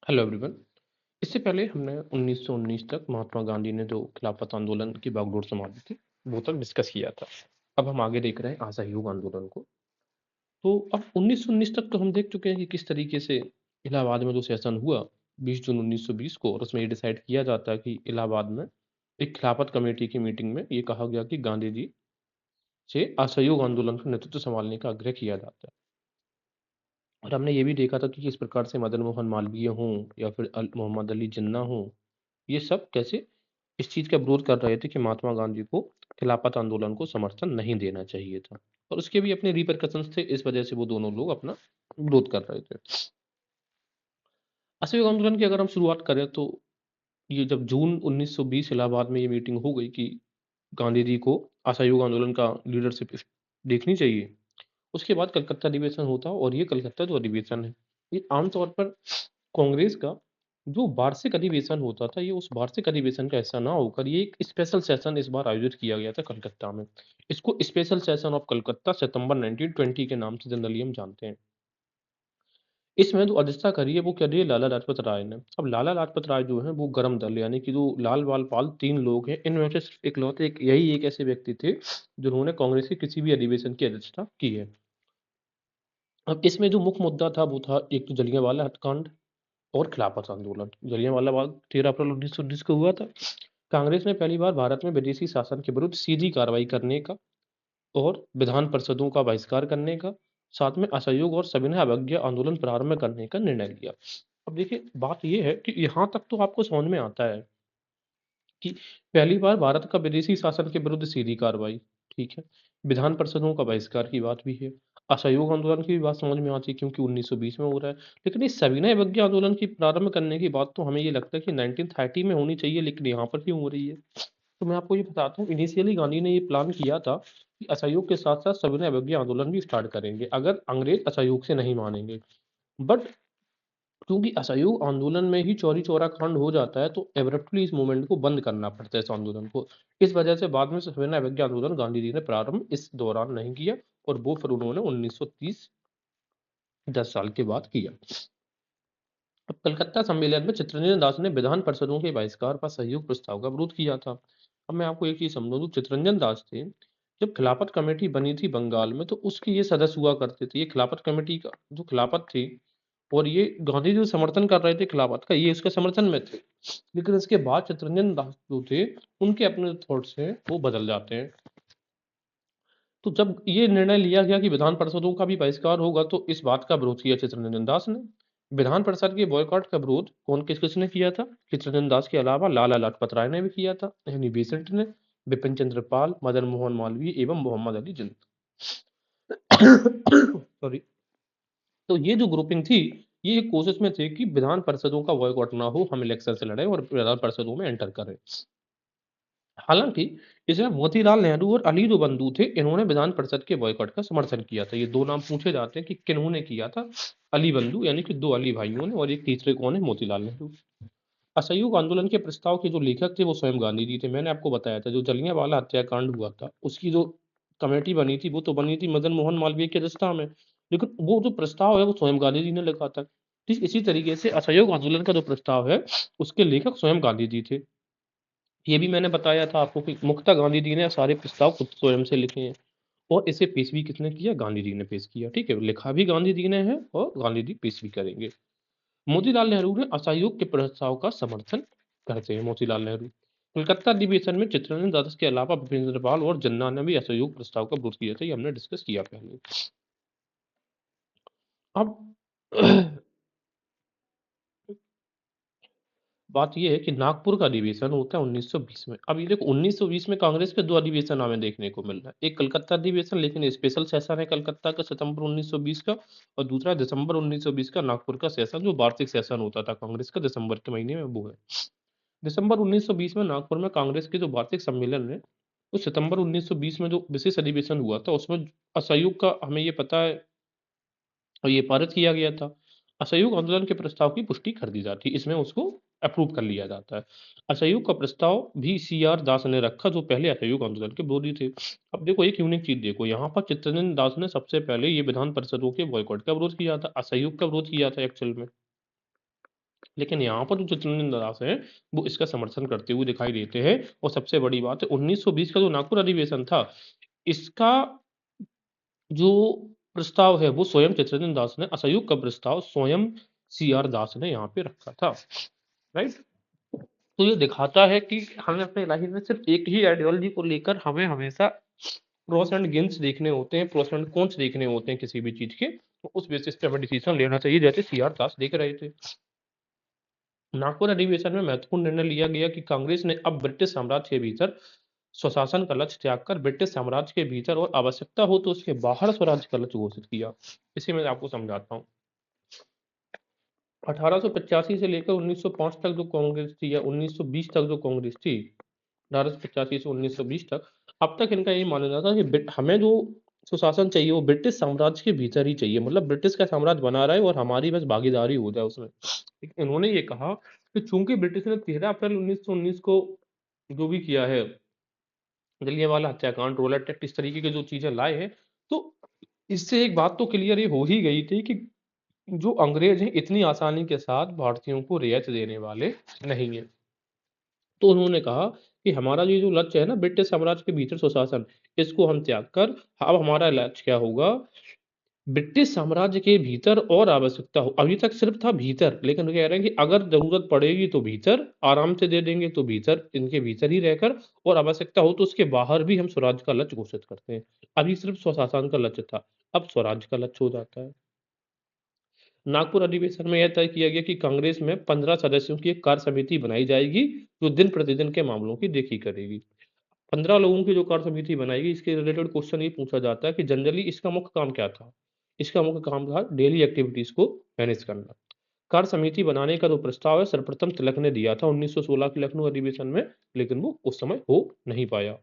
Hello everyone. इससे पहले हमने 1919 तक महात्मा गांधी ने जो खिलाफत आंदोलन की बागडोर संभाली थी, वो तक डिस्कस किया था। अब हम आगे देख रहे हैं असहयोग आंदोलन को। तो अब 1919 तक तो हम देख चुके हैं कि किस तरीके से इलाहाबाद में जो सेशन हुआ 20 जून 1920 को, और उसमें ये डिसाइड किया जाता है कि इलाहाबाद में एक खिलाफत कमेटी की मीटिंग में ये कहा गया कि गांधी जी से असहयोग आंदोलन का नेतृत्व संभालने का आग्रह किया जाता है। और हमने ये भी देखा था कि किस प्रकार से मदन मोहन मालवीय हों या फिर मोहम्मद अली जिन्ना हों, ये सब कैसे इस चीज़ का विरोध कर रहे थे कि महात्मा गांधी को खिलाफत आंदोलन को समर्थन नहीं देना चाहिए था। और उसके भी अपने रिपरकशंस थे, इस वजह से वो दोनों लोग अपना विरोध कर रहे थे। असहयोग आंदोलन की अगर हम शुरुआत करें तो ये जब जून 1920 इलाहाबाद में ये मीटिंग हो गई कि गांधी जी को असहयोग आंदोलन का लीडरशिप देखनी चाहिए, उसके बाद कलकत्ता अधिवेशन होता और ये कलकत्ता जो अधिवेशन है, ये आमतौर पर कांग्रेस का जो वार्षिक अधिवेशन होता था, ये उस वार्षिक अधिवेशन का हिस्सा ना होकर ये एक स्पेशल सेशन इस बार आयोजित किया गया था कलकत्ता में। इसको स्पेशल सेशन ऑफ कलकत्ता सितंबर 1920 के नाम से जनरली हम जानते हैं। इसमें जो अध्यक्षता करी है वो करी है लाला लाजपत राय ने। अब लाला लाजपत राय जो है वो गरम दल यानी कि जो लाल बाल पाल 3 लोग हैं, इनमें से सिर्फ इकलौते एक ऐसे व्यक्ति थे जिन्होंने कांग्रेस के किसी भी अधिवेशन की अध्यक्षता की है। अब इसमें जो मुख्य मुद्दा था वो था एक तो जलियांवाला हत्याकांड और खिलाफत आंदोलन। जलियांवाला बाग 13 अप्रैल 1919 को हुआ था। कांग्रेस ने पहली बार भारत में विदेशी शासन के विरुद्ध सीधी कार्रवाई करने का और विधान परिषदों का बहिष्कार करने का, साथ में असहयोग और सविनय अवज्ञा आंदोलन प्रारंभ करने का निर्णय लिया। अब देखिए बात ये है कि यहाँ तक तो आपको समझ में आता है कि पहली बार भारत का विदेशी शासन के विरुद्ध सीधी कार्रवाई, ठीक है। विधान परिषदों का बहिष्कार की बात भी है। असहयोग आंदोलन की भी बात समझ में आती है क्योंकि 1920 में हो रहा है। लेकिन इस सविनय अवज्ञा आंदोलन की प्रारंभ करने की बात तो हमें ये लगता है कि 1930 में होनी चाहिए, लेकिन यहाँ पर क्यों हो रही है? तो मैं आपको ये बताता हूँ, इनिशियली गांधी ने ये प्लान किया था कि असहयोग के साथ-साथ सविनय अवज्ञा आंदोलन भी स्टार्ट करेंगे, अगर अंग्रेज असहयोग से नहीं मानेंगे। बट क्योंकि असहयोग आंदोलन में ही चौरी चौरा कांड हो जाता है, तो एब्रप्टली इस मूवमेंट को बंद करना पड़ता है, इस आंदोलन को। इस वजह से बाद में सविनय अवज्ञा आंदोलन गांधी जी ने प्रारंभ इस दौरान नहीं किया, और वो फिर उन्होंने 1930 10 साल के बाद किया। अब कलकत्ता सम्मेलन में चित्तरंजन दास ने विधान परिषदों के बहिष्कार पर सहयोग प्रस्ताव का विरोध किया था। अब मैं आपको एक चीज समझा दूं, चित्तरंजन दास थे, जब खिलाफत कमेटी बनी थी बंगाल में, तो उसके ये सदस्य हुआ करते थे। ये खिलाफत कमेटी का जो खिलाफत थी, और ये गांधी जो समर्थन कर रहे थे खिलाफत का, ये उसके समर्थन में थे। लेकिन इसके बाद चित्तरंजन दास जो थे, उनके अपने थॉट्स हैं वो बदल जाते हैं। तो जब ये निर्णय लिया गया कि विधान परिषदों का भी बहिष्कार होगा, तो इस बात का विरोध किया चित्तरंजन दास ने। विधान परिषद के बॉयकॉट का विरोध कौन किस किसने किया था? चित्तरंजन दास के अलावा लाला लाजपत राय ने भी किया था, यानी बेसेंट ने, बिपिन चंद्र पाल, मदन मोहन मालवीय एवं मोहम्मद अली जिन्ना। सॉरी। तो ये जो ग्रुपिंग थी, ये एक कोशिश में थे कि विधान परिषदों का बॉयकॉट ना हो, हम इलेक्शन से लड़े और विधान परिषदों में एंटर करें। हालांकि इसमें मोतीलाल नेहरू और अली जो बंधु थे, इन्होंने विधान परिषद के बॉयकॉट का समर्थन किया था। ये दो नाम पूछे जाते हैं कि किन्होंने किया था। अली बंधु यानी कि दो अली भाइयों ने, और एक तीसरे कौन है? मोतीलाल नेहरू। असहयोग आंदोलन के प्रस्ताव के जो लेखक थे वो स्वयं गांधी जी थे। मैंने आपको बताया था जो जलियांवाला हत्याकांड हुआ था, उसकी जो कमेटी बनी थी वो तो बनी थी मदन मोहन मालवीय की अध्यक्षता में, लेकिन वो जो प्रस्ताव है वो स्वयं गांधी जी ने लिखा था। ठीक इसी तरीके से असहयोग आंदोलन का जो प्रस्ताव है, उसके लेखक स्वयं गांधी जी थे। ये भी मैंने बताया था आपको कि मुख्यतः गांधी जी ने सारे प्रस्ताव खुद स्वयं से लिखे हैं, और इसे पेश भी किसने किया? गांधी जी ने पेश किया। ठीक है, लिखा भी गांधी जी ने है और गांधी जी पेश भी करेंगे। मोतीलाल नेहरू ने असहयोग के प्रस्ताव का समर्थन करते हैं। मोतीलाल नेहरू कलकत्ता अधिवेशन में चित्तरंजन दास के अलावा बिपिन चंद्र पाल और जिन्ना ने भी असहयोग प्रस्ताव का विरोध किया था। ये हमने डिस्कस किया पहले। अब बात ये है कि नागपुर का अधिवेशन होता है 1920 में। अब ये देखो 1920 में कांग्रेस के दो अधिवेशन हमें देखने को मिल रहा है। एक कलकत्ता अधिवेशन, लेकिन स्पेशल सेशन है कलकत्ता का सितंबर 1920 का, और दूसरा दिसंबर 1920 का नागपुर का सेशन, जो वार्षिक सेशन होता था कांग्रेस का दिसंबर के महीने में, वो है। दिसंबर 1920 में नागपुर में कांग्रेस के जो वार्षिक सम्मेलन है, तो सितंबर 1920 में जो विशेष अधिवेशन हुआ था, उसमें असहयोग का हमें ये पता है और ये पारित किया गया था। असहयोग आंदोलन के प्रस्ताव की पुष्टि कर दी जाती है, इसमें उसको अप्रूव कर लिया जाता है। असहयोग का प्रस्ताव भी CR दास ने रखा, जो पहले असहयोग आंदोलन के विरोधी थे। अब देखो एक यूनिक चीज देखो, यहाँ पर चित्तरंजन दास ने सबसे पहले ये विधान परिषदों के बॉयकॉट का विरोध किया था, असहयोग का विरोध किया था एक्चुअल में। लेकिन यहाँ पर जो चित्तरंजन दास हैं, वो इसका समर्थन करते हुए दिखाई देते हैं। और सबसे बड़ी बात है 1920 का जो नागपुर अधिवेशन था, इसका जो प्रस्ताव है वो स्वयं चित्तरंजन दास ने, असहयोग का प्रस्ताव स्वयं सीआर दास ने यहाँ पे रखा था, राइट। तो ये दिखाता है कि हमें अपने लाइफ में सिर्फ एक ही आइडियोलॉजी को लेकर हमें हमेशा प्रोस एंड गेन्स देखने होते हैं, प्रोस एंड कॉन्स देखने होते हैं किसी भी चीज के, तो उस बेसिस पे हमें डिसीजन लेना चाहिए, जैसे सीआर दास देख रहे थे। नागपुर अधिवेशन में महत्वपूर्ण निर्णय लिया गया कि कांग्रेस ने अब ब्रिटिश साम्राज्य के भीतर स्वशासन का लक्ष्य त्याग कर ब्रिटिश साम्राज्य के भीतर और आवश्यकता हो तो उसके बाहर स्वराज्य का लक्ष्य घोषित किया। इसी में आपको समझाता हूँ। 1885 से लेकर 1905 तक जो कांग्रेस थी, या 1920 तक जो कांग्रेस थी, 1885 से 1920 तक, अब तक इनका यही मानना था कि हमें जो सुशासन चाहिए वो ब्रिटिश साम्राज्य के भीतर ही चाहिए, मतलब ब्रिटिश का साम्राज्य बना रहा है और हमारी बस भागीदारी हो जाए उसमें। लेकिन इन्होंने ये कहा कि चूंकि ब्रिटिश ने 13 अप्रैल 1919 को जो भी किया है, जलियांवाला हत्याकांड, रोलेट एक्ट, इस तरीके की जो चीजें लाए हैं, तो इससे एक बात तो क्लियर ये हो ही गई थी कि जो अंग्रेज हैं इतनी आसानी के साथ भारतीयों को रियायत देने वाले नहीं है। तो उन्होंने कहा कि हमारा ये जो लक्ष्य है ना ब्रिटिश साम्राज्य के भीतर सुशासन, इसको हम त्याग कर अब हमारा लक्ष्य क्या होगा, ब्रिटिश साम्राज्य के भीतर और आवश्यकता हो, अभी तक सिर्फ था भीतर, लेकिन वो कह रहे हैं कि अगर जरूरत पड़ेगी तो भीतर आराम से दे देंगे, तो भीतर, इनके भीतर ही रहकर, और आवश्यकता हो तो उसके बाहर भी हम स्वराज का लक्ष्य घोषित करते हैं। अभी सिर्फ स्वशासन का लक्ष्य था, अब स्वराज का लक्ष्य हो जाता है। नागपुर अधिवेशन में यह तय किया गया कि कांग्रेस में 15 सदस्यों की एक कार्य समिति बनाई जाएगी जो दिन प्रतिदिन के मामलों की देखी करेगी। 15 लोगों की जो कार्य समिति बनाएगी, इसके रिलेटेड क्वेश्चन ये पूछा जाता है कि जनरली इसका मुख्य काम क्या था। इसका मुख्य काम था डेली एक्टिविटीज को मैनेज करना। कार्य समिति बनाने का जो प्रस्ताव है सर्वप्रथम तिलक ने दिया था 1916 के लखनऊ अधिवेशन में, लेकिन वो उस समय हो नहीं पाया।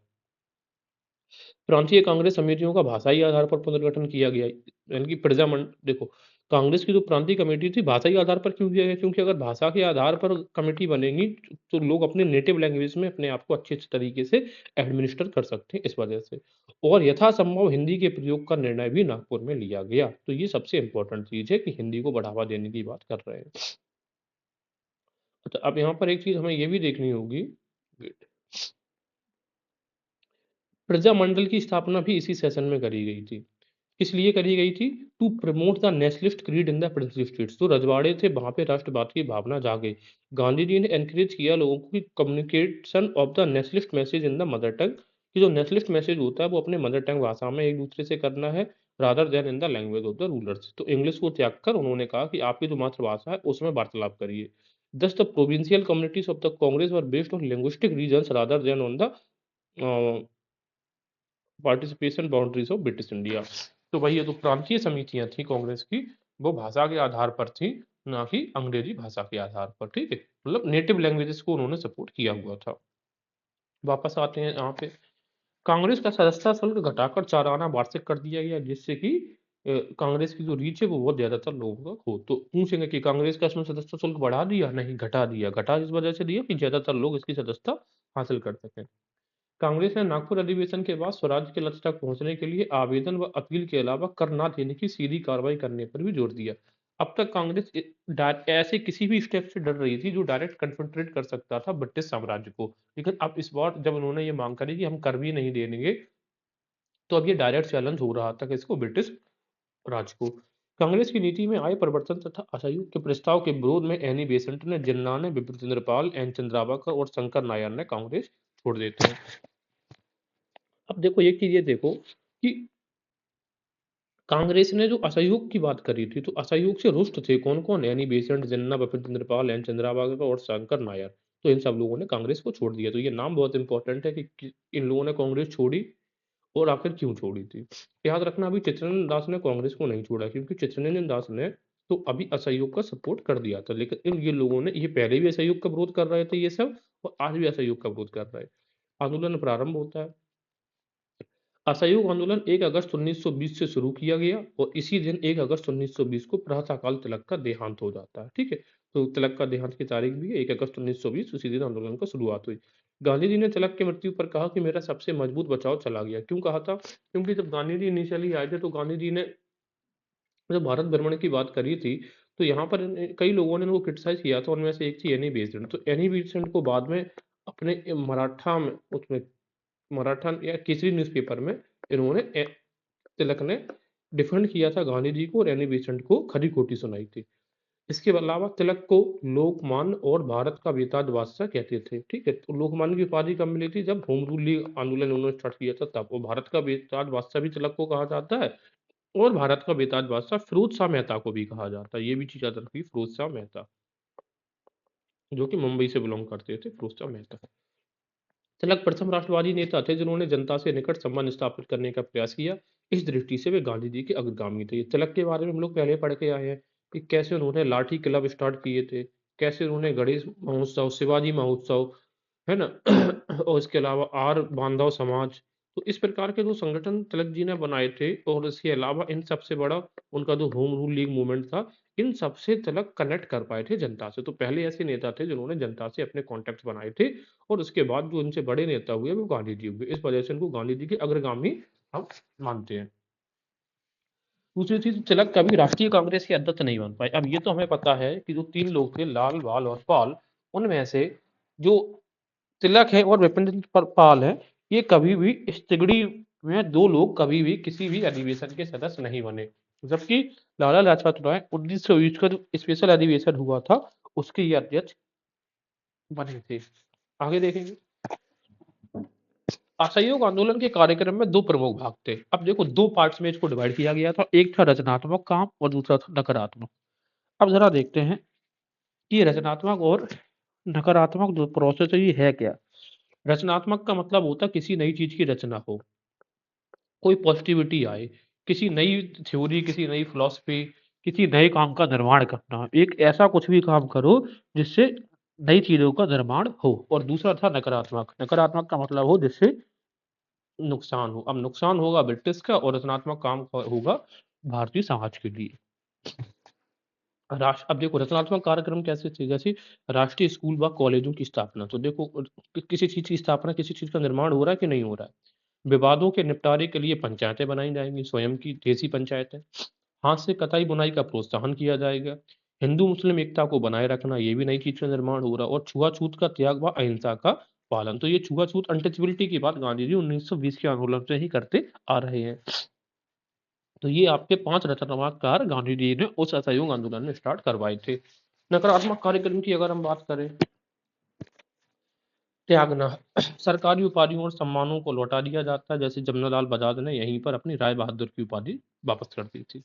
प्रांतीय कांग्रेस समितियों का भाषाई आधार पर पुनर्गठन किया गया, यानी कि प्रजामंड, देखो कांग्रेस की जो प्रांतीय कमेटी थी भाषाई आधार पर क्यों किया गया, क्योंकि अगर भाषा के आधार पर कमेटी बनेगी तो लोग अपने नेटिव लैंग्वेज में अपने आप को अच्छे अच्छे तरीके से एडमिनिस्टर कर सकते हैं, इस वजह से। और यथासंभव हिंदी के प्रयोग का निर्णय भी नागपुर में लिया गया, तो ये सबसे इंपॉर्टेंट चीज है कि हिंदी को बढ़ावा देने की बात कर रहे हैं। अच्छा, अब यहाँ पर एक चीज हमें ये भी देखनी होगी, प्रजामंडल की स्थापना भी इसी सेशन में करी गई थी। किस लिए करी गई थी, to promote the nationalist creed in the princely states. जो रजवाड़े थे वहां पे राष्ट्रवाद की भावना जागे। गांधी जी ने एनकरेज किया लोगों को कि communication of the nationalist message in the mother tongue, कि जो नेशनलिस्ट मैसेज होता है वो अपने मदर टंग भाषा में एक दूसरे से करना है, rather then in the language of the rulers. तो इंग्लिश को त्याग कर उन्होंने कहा कि आपकी जो मातृभाषा है उसमें वार्तालाप करिए। Thus the provincial communities of the Congress were based on linguistic regions rather than on the participation boundaries of British India. तो वही ये जो प्रांतीय समितियां थी कांग्रेस की, वो भाषा के आधार पर थी, ना कि अंग्रेजी भाषा के आधार पर, ठीक है, मतलब नेटिव लैंग्वेजेस को उन्होंने सपोर्ट किया हुआ था। वापस आते हैं यहाँ पे, कांग्रेस का सदस्यता शुल्क घटाकर 4 आना वार्षिक कर दिया गया, जिससे कि कांग्रेस की जो रीच है वो बहुत ज्यादातर लोगों तक हो। तो पूछेंगे कि कांग्रेस का इसमें सदस्यता शुल्क बढ़ा दिया, नहीं घटा दिया। घटा इस वजह से दिया कि ज्यादातर लोग इसकी सदस्यता हासिल कर सकें। कांग्रेस ने नागपुर अधिवेशन के बाद स्वराज के लक्ष्य तक पहुंचने के लिए आवेदन व अपील के अलावा कर न देने की सीधी कार्रवाई करने पर भी जोर दिया। अब तक कांग्रेस ऐसे किसी भी स्टेप से डर रही थी जो डायरेक्ट कन्फ्रंट्रेट कर सकता था ब्रिटिश साम्राज्य को, लेकिन अब इस बार जब उन्होंने ये मांग करी कि हम कर भी नहीं देंगे, तो अब ये डायरेक्ट चैलेंज हो रहा था किसको, ब्रिटिश राज को। कांग्रेस की नीति में आए परिवर्तन तथा असहयोग के प्रस्ताव के विरोध में एनी बेसेंट ने, जिन्ना ने, बिपिन चंद्र पाल, एन चंद्रावकर और शंकर नायर ने कांग्रेस छोड़ देते हैं। अब देखो एक चीज ये देखो कि कांग्रेस ने जो असहयोग की बात करी थी, तो असहयोग से रुष्ट थे कौन कौन, यानी बेसेंट, जिन्ना, बिपिन चंद्रपाल, एन चंद्रावकर और शंकर नायर। तो इन सब लोगों ने कांग्रेस को छोड़ दिया। तो ये नाम बहुत इंपॉर्टेंट है कि इन लोगों ने कांग्रेस छोड़ी और आखिर क्यों छोड़ी थी। याद रखना, अभी चित्तरंजन दास ने कांग्रेस को नहीं छोड़ा, क्योंकि चित्तरंजन दास ने तो अभी असहयोग का सपोर्ट कर दिया था, लेकिन इन ये लोगों ने, ये पहले भी असहयोग का विरोध कर रहे थे ये सब, और आज भी असहयोग का विरोध कर रहे हैं। आंदोलन प्रारंभ होता है। असहयोग आंदोलन 1 अगस्त 1920 से शुरू किया गया और इसी दिन 1 अगस्त 1920 को प्रातःकाल तिलक का देहांत हो जाता है, ठीक है। तो तिलक का देहांत की तारीख भी है 1 अगस्त 1920, उसी दिन आंदोलन का शुरुआत हुई। गांधी जी ने तिलक की मृत्यु पर कहा कि मेरा सबसे मजबूत बचाव चला गया। क्यों कहा था, क्योंकि जब गांधी जी इनिशियली आए थे तो गांधी जी ने जब भारत भ्रमण की बात करी थी, तो यहाँ पर कई लोगों ने इनको क्रिटिसाइज किया था, उनमें से एक थी एनी बेसेंट। तो एनी बेसेंट को बाद में अपने मराठा में, उसमें मराठा या केसरी न्यूज़पेपर में इन्होंने तिलक ने डिफेंड किया था गांधी जी को, और एनी बेसेंट को खरी खोटी सुनाई थी। इसके अलावा तिलक को लोकमान्य और भारत का बेताज बादशाह कहते थे। ठीक है, तो लोकमान्य की उपाधि कब मिली थी? जब होम रूल लीग आंदोलन उन्होंने स्टार्ट किया था तब। वो भारत का बेताज बादशाह भी तिलक को कहा जाता है, और भारत का बेताज बादशाह फिरोज शाह मेहता को भी कहा जाता है। ये भी चीज याद रखिए, फिरोज शाह मेहता, जो कि मुंबई से बिलोंग करते थे, फिरोज शाह मेहता। तिलक प्रथम राष्ट्रवादी नेता थे जिन्होंने जनता से निकट संबंध स्थापित करने का प्रयास किया। इस दृष्टि से वे गांधी जी के अग्रगामी थे। तिलक के बारे में हम लोग पहले पढ़ के आए हैं कि कैसे उन्होंने लाठी क्लब स्टार्ट किए थे, कैसे उन्होंने गणेश महोत्सव, शिवाजी महोत्सव, है ना, और इसके अलावा आर बांधव समाज। तो इस प्रकार के जो संगठन तिलक जी ने बनाए थे, और इसके अलावा इन सबसे बड़ा उनका जो होम रूल लीग मूवमेंट था, इन सबसे तिलक कनेक्ट कर पाए थे जनता से। तो पहले ऐसे नेता थे जिन्होंने जनता से अपने कॉन्टेक्ट बनाए थे, और उसके बाद जो इनसे बड़े नेता हुए वो गांधी जी हुए। इस वजह से इनको गांधी जी के अग्रगामी हम मानते हैं। दूसरी चीज, तिलक कभी राष्ट्रीय कांग्रेस के अध्यक्ष नहीं बन पाए। अब ये तो हमें पता है कि जो तीन लोग थे, लाल, बाल और पाल, उनमें से जो तिलक है और विपिन चंद्र पाल है, ये कभी भी इस तिगड़ी में दो लोग कभी भी किसी भी अधिवेशन के सदस्य नहीं बने। जबकि लाला लाजपत राय 1920 का जो स्पेशल अधिवेशन हुआ था, उसके ये अध्यक्ष बने थे। आगे देखेंगे। असहयोग आंदोलन के कार्यक्रम में दो प्रमुख भाग थे। अब देखो, दो पार्ट्स में इसको डिवाइड किया गया था, एक था रचनात्मक काम और दूसरा था नकारात्मक। अब जरा देखते हैं कि रचनात्मक और नकारात्मक जो प्रोसेस है ये है क्या। रचनात्मक का मतलब होता है किसी नई चीज की रचना हो, कोई पॉजिटिविटी आए, किसी नई थ्योरी, किसी नई फिलॉसफी, किसी नए काम का निर्माण करना। एक ऐसा कुछ भी काम करो जिससे नई चीजों का निर्माण हो। और दूसरा था नकारात्मक। नकारात्मक का मतलब हो जिससे नुकसान हो। अब नुकसान होगा ब्रिटिश का, और रचनात्मक काम होगा भारतीय समाज के लिए। राष्ट्र अब देखो, रचनात्मक कार्यक्रम कैसे थे? जैसे राष्ट्रीय स्कूल व कॉलेजों की स्थापना। तो देखो, किसी चीज की स्थापना, किसी चीज का निर्माण हो रहा है कि नहीं हो रहा है। विवादों के निपटारे के लिए पंचायतें बनाई जाएंगी, स्वयं की देसी पंचायतें। हाथ से कताई बुनाई का प्रोत्साहन किया जाएगा। हिंदू मुस्लिम एकता को बनाए रखना, ये भी नई चीज का निर्माण हो रहा है। और छुआछूत का त्याग व अहिंसा का पालन। तो ये छुआछूत, अनटचेबिलिटी की बात गांधी जी 1920 के आंदोलन से ही करते आ रहे हैं। तो ये आपके 5 रचनात्मक कार्य गांधी जी ने उस असहयोग आंदोलन में स्टार्ट करवाए थे। नकारात्मक कार्यक्रम की अगर हम बात करें, त्यागना, सरकारी उपाधियों और सम्मानों को लौटा दिया जाता है। जैसे जमनालाल बजाज ने यहीं पर अपनी राय बहादुर की उपाधि वापस कर दी थी।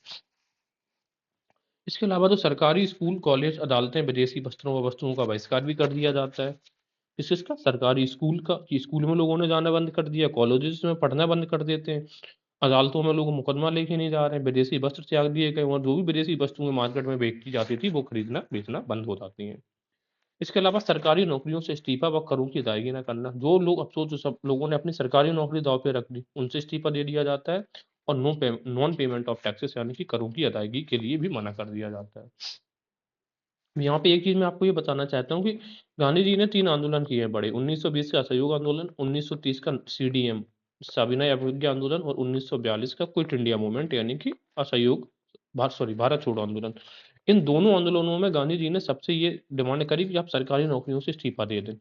इसके अलावा तो सरकारी स्कूल, कॉलेज, अदालतें, विदेशी वस्त्रों व वस्तुओं का बहिष्कार भी कर दिया जाता है। इसका सरकारी स्कूल का, कि स्कूल में लोगों ने जाना बंद कर दिया, कॉलेजेस में पढ़ना बंद कर देते हैं, अदालतों में लोग मुकदमा लेके नहीं जा रहे हैं, विदेशी वस्त्र त्याग दिए गए, और जो भी विदेशी वस्तुएं मार्केट में बेची जाती थी वो खरीदना बेचना बंद हो जाती हैं। इसके अलावा सरकारी नौकरियों से इस्तीफा व करों की अदायगी न करना। जो लोग, अफसोस जो सब लोगों ने अपनी सरकारी नौकरी दांव पे रख दी, उनसे इस्तीफा दे दिया जाता है। और नॉन पेमेंट ऑफ टैक्सेस, यानी कि करों की अदायगी के लिए भी मना कर दिया जाता है। यहाँ पे एक चीज मैं आपको ये बताना चाहता हूँ कि गांधी जी ने 3 आंदोलन किए हैं बड़े। 1920 का असहयोग आंदोलन, 1930 का सीडीएम, सविनय अवज्ञा आंदोलन, और 1942 का क्विट इंडिया मूवमेंट, यानी कि असहयोग, भारत छोड़ो आंदोलन। इन दोनों आंदोलनों में गांधी जी ने सबसे ये डिमांड करी कि आप सरकारी नौकरियों से इस्तीफा दे दें।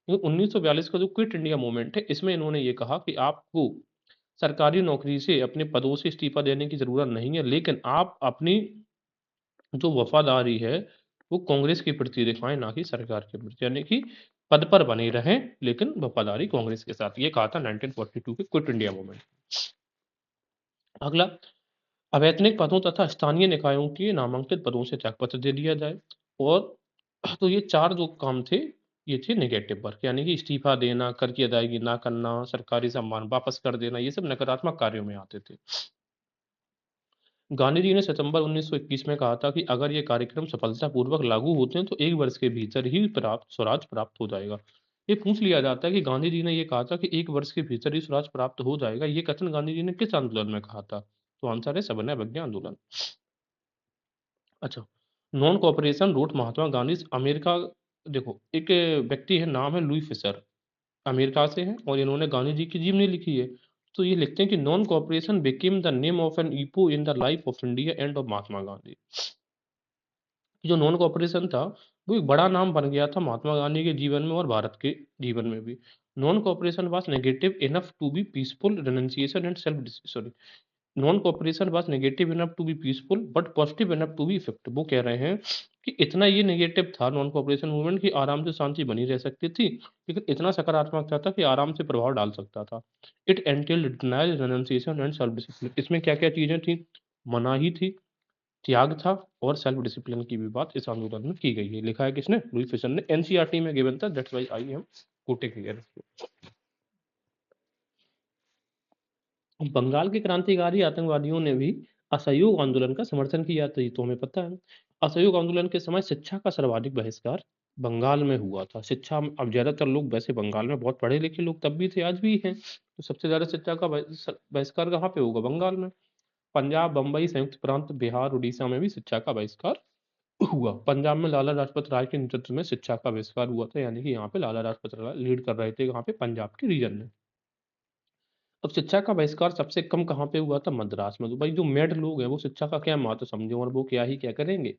1942 का जो क्विट इंडिया मूवमेंट है, इसमें इन्होंने ये कहा कि आपको सरकारी नौकरी से, अपने पदों से इस्तीफा देने की जरूरत नहीं है, लेकिन आप अपनी जो वफादारी है वो कांग्रेस के प्रति दिखाएं, ना कि सरकार के प्रति। यानी कि पद पर बने रहें लेकिन वफादारी कांग्रेस के साथ। ये कहा था 1942 के क्विट इंडिया मूवमेंट। अगला, अवैतनिक पदों तथा स्थानीय निकायों के नामांकित पदों से त्यागपत्र दे दिया जाए। और तो ये 4 जो काम थे, ये थे नेगेटिव वर्क, यानी कि इस्तीफा देना, कर की अदायगी ना करना, सरकारी सम्मान वापस कर देना, ये सब नकारात्मक कार्यों में आते थे। गांधी जी ने सितंबर 1921 में कहा था कि अगर ये कार्यक्रम सफलतापूर्वक लागू होते हैं तो 1 वर्ष के भीतर ही स्वराज प्राप्त हो जाएगा। ये पूछ लिया जाता है कि गांधी जी ने ये कहा था कि 1 वर्ष के भीतर ही स्वराज प्राप्त हो जाएगा, ये कथन गांधी जी ने किस आंदोलन में कहा था? तो आंसर है सविनय अवज्ञा आंदोलन। अच्छा, non cooperation root Mahatma Gandhi America. देखो, एक व्यक्ति है, नाम है लुई फिशर, अमेरिका से हैं, और इन्होंने गांधी जी की जीवनी लिखी है। तो ये लिखते हैं कि non cooperation became the name of an epoch in the life of India and of Mahatma Gandhi. जो नॉन कोऑपरेशन था वो एक बड़ा नाम बन गया था महात्मा गांधी के जीवन में और भारत के जीवन में भी। Non cooperation was negative enough to be peaceful renunciation and self sorry non cooperation was negative enough to be peaceful but positive enough to be effective. वो कह रहे हैं कि इतना ये नेगेटिव था नॉन कोऑपरेशन मूवमेंट की आराम से शांति बनी रह सकती थी, लेकिन इतना सकारात्मक था कि आराम से प्रभाव डाल सकता था। It entailed denial renunciation and self discipline. इसमें क्या क्या चीजें थी? मनाही थी, त्याग था और सेल्फ डिसिप्लिन की भी बात इस आंदोलन में की गई है। लिखा है किसने? लुई फिशर ने। एनसीईआरटी में गिवन था, that's why I am quoting here. Bengal के क्रांतिकारी आतंकवादियों ने भी असहयोग आंदोलन का समर्थन किया था, ये तो हमें पता है। असहयोग आंदोलन के समय शिक्षा का सर्वाधिक बहिष्कार बंगाल में हुआ था। शिक्षा में अब ज्यादातर लोग वैसे बंगाल में बहुत पढ़े लिखे लोग तब भी थे, आज भी हैं, तो सबसे ज्यादा शिक्षा का बहिष्कार कहाँ पे होगा? बंगाल में। पंजाब, बंबई, संयुक्त प्रांत, बिहार, उड़ीसा में भी शिक्षा का बहिष्कार हुआ। पंजाब में लाला लाजपत राय के नेतृत्व में शिक्षा का बहिष्कार हुआ था, यानी कि यहाँ पे लाला लाजपत राय लीड कर रहे थे, यहाँ पे पंजाब के रीजन में। अब शिक्षा का बहिष्कार सबसे कम कहाँ पे हुआ था? मद्रास में। तो भाई जो मेड लोग हैं वो शिक्षा का क्या महत्व समझे और वो क्या करेंगे?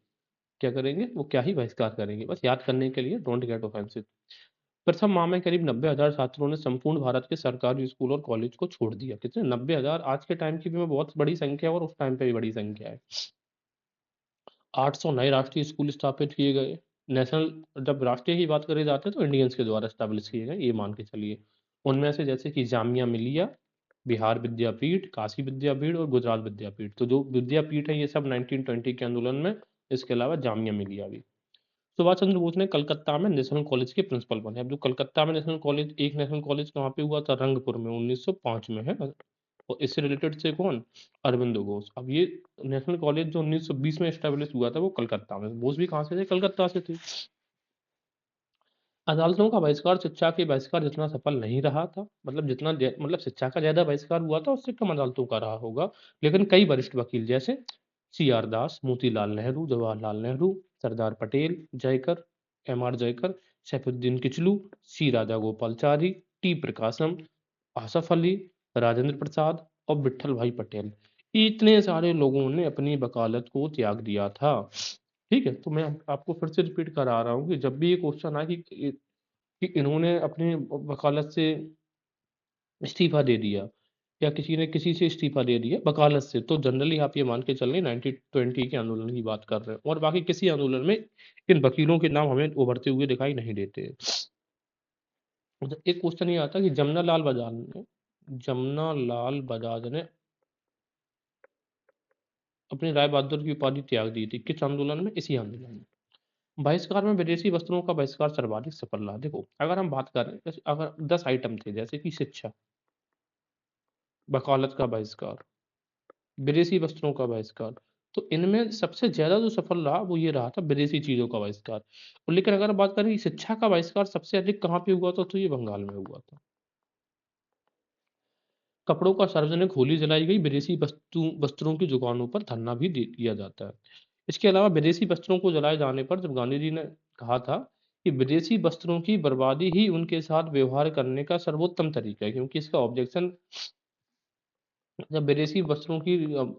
क्या करेंगे? वो क्या ही बहिष्कार करेंगे? बस याद करने के लिए, डोंट गेट ऑफेंसिव। प्रथम माह में करीब 90,000 छात्रों ने संपूर्ण भारत के सरकारी स्कूल और कॉलेज को छोड़ दिया। कितने? 90,000। आज के टाइम की भी में बहुत बड़ी संख्या है और उस टाइम पे भी बड़ी संख्या है। 800 नए राष्ट्रीय स्कूल स्थापित किए गए। नेशनल, जब राष्ट्रीय की बात करी जाती है तो इंडियंस के द्वारा स्टैब्लिश किए गए, ये मान के चलिए। उनमें से जैसे कि जामिया मिलिया, बिहार विद्यापीठ, काशी विद्यापीठ और गुजरात विद्यापीठ। तो जो विद्यापीठ है ये सब 1920 के आंदोलन में, इसके अलावा जामिया मिलिया भी। सुभाष चंद्र बोस ने कलकत्ता में नेशनल कॉलेज के प्रिंसिपल बने। अब जो कलकत्ता में नेशनल कॉलेज, एक नेशनल कॉलेज कहाँ पे हुआ था? रंगपुर में, 1905 में है। और इससे रिलेटेड से कौन? अरविंदो घोष। अब ये नेशनल कॉलेज जो 1920 में एस्टेब्लिश हुआ था वो कलकत्ता में। बोस भी कहाँ से थे? कलकत्ता से थे। अदालतों का बहिष्कार शिक्षा के बहिष्कार जितना सफल नहीं रहा था, मतलब जितना मतलब शिक्षा का ज्यादा बहिष्कार हुआ था उससे कम अदालतों का रहा होगा। लेकिन कई वरिष्ठ वकील जैसे CR दास, मोतीलाल नेहरू, जवाहरलाल नेहरू, सरदार पटेल, जयकर, MR जयकर, सैफुद्दीन किचलू, C राजा गोपालचारी, T प्रकाशम, आसफ अली, राजेंद्र प्रसाद और विट्ठल भाई पटेल, इतने सारे लोगों ने अपनी वकालत को त्याग दिया था। ठीक है, तो मैं आपको फिर से रिपीट करा रहा हूँ कि जब भी ये क्वेश्चन आए कि इन्होंने अपनी वकालत से इस्तीफा दे दिया या किसी ने किसी से इस्तीफा दे दिया वकालत से, तो जनरली आप ये मान के चल रहे 1920 के आंदोलन की बात कर रहे हैं, और बाकी किसी आंदोलन में इन वकीलों के नाम हमें उभरते हुए दिखाई नहीं देते। तो एक क्वेश्चन ये आता है कि जमुना लाल बजाज ने अपनी राय बहादुर की उपाधि त्याग दी थी, किस आंदोलन में? इसी आंदोलन में। बहिष्कार में विदेशी वस्त्रों का बहिष्कार सर्वाधिक सफल रहा। देखो, अगर हम बात करें, जैसे अगर 10 आइटम थे, जैसे कि शिक्षा, वकालत का बहिष्कार, विदेशी वस्त्रों का बहिष्कार, तो इनमें सबसे ज्यादा जो सफल रहा वो ये रहा था विदेशी चीजों का बहिष्कार। और लेकिन अगर बात करें कि शिक्षा का बहिष्कार सबसे अधिक कहाँ पे हुआ था, तो ये बंगाल में हुआ था। कपड़ों का सार्वजनिक होली जलाई गई, विदेशी वस्त्रों की दुकानों पर धरना भी दिया जाता है। इसके अलावा विदेशी वस्त्रों को जलाए जाने पर जब गांधी जी ने कहा था कि विदेशी वस्त्रों की बर्बादी ही उनके साथ व्यवहार करने का सर्वोत्तम तरीका है, क्योंकि इसका ऑब्जेक्शन, जब विदेशी वस्त्रों की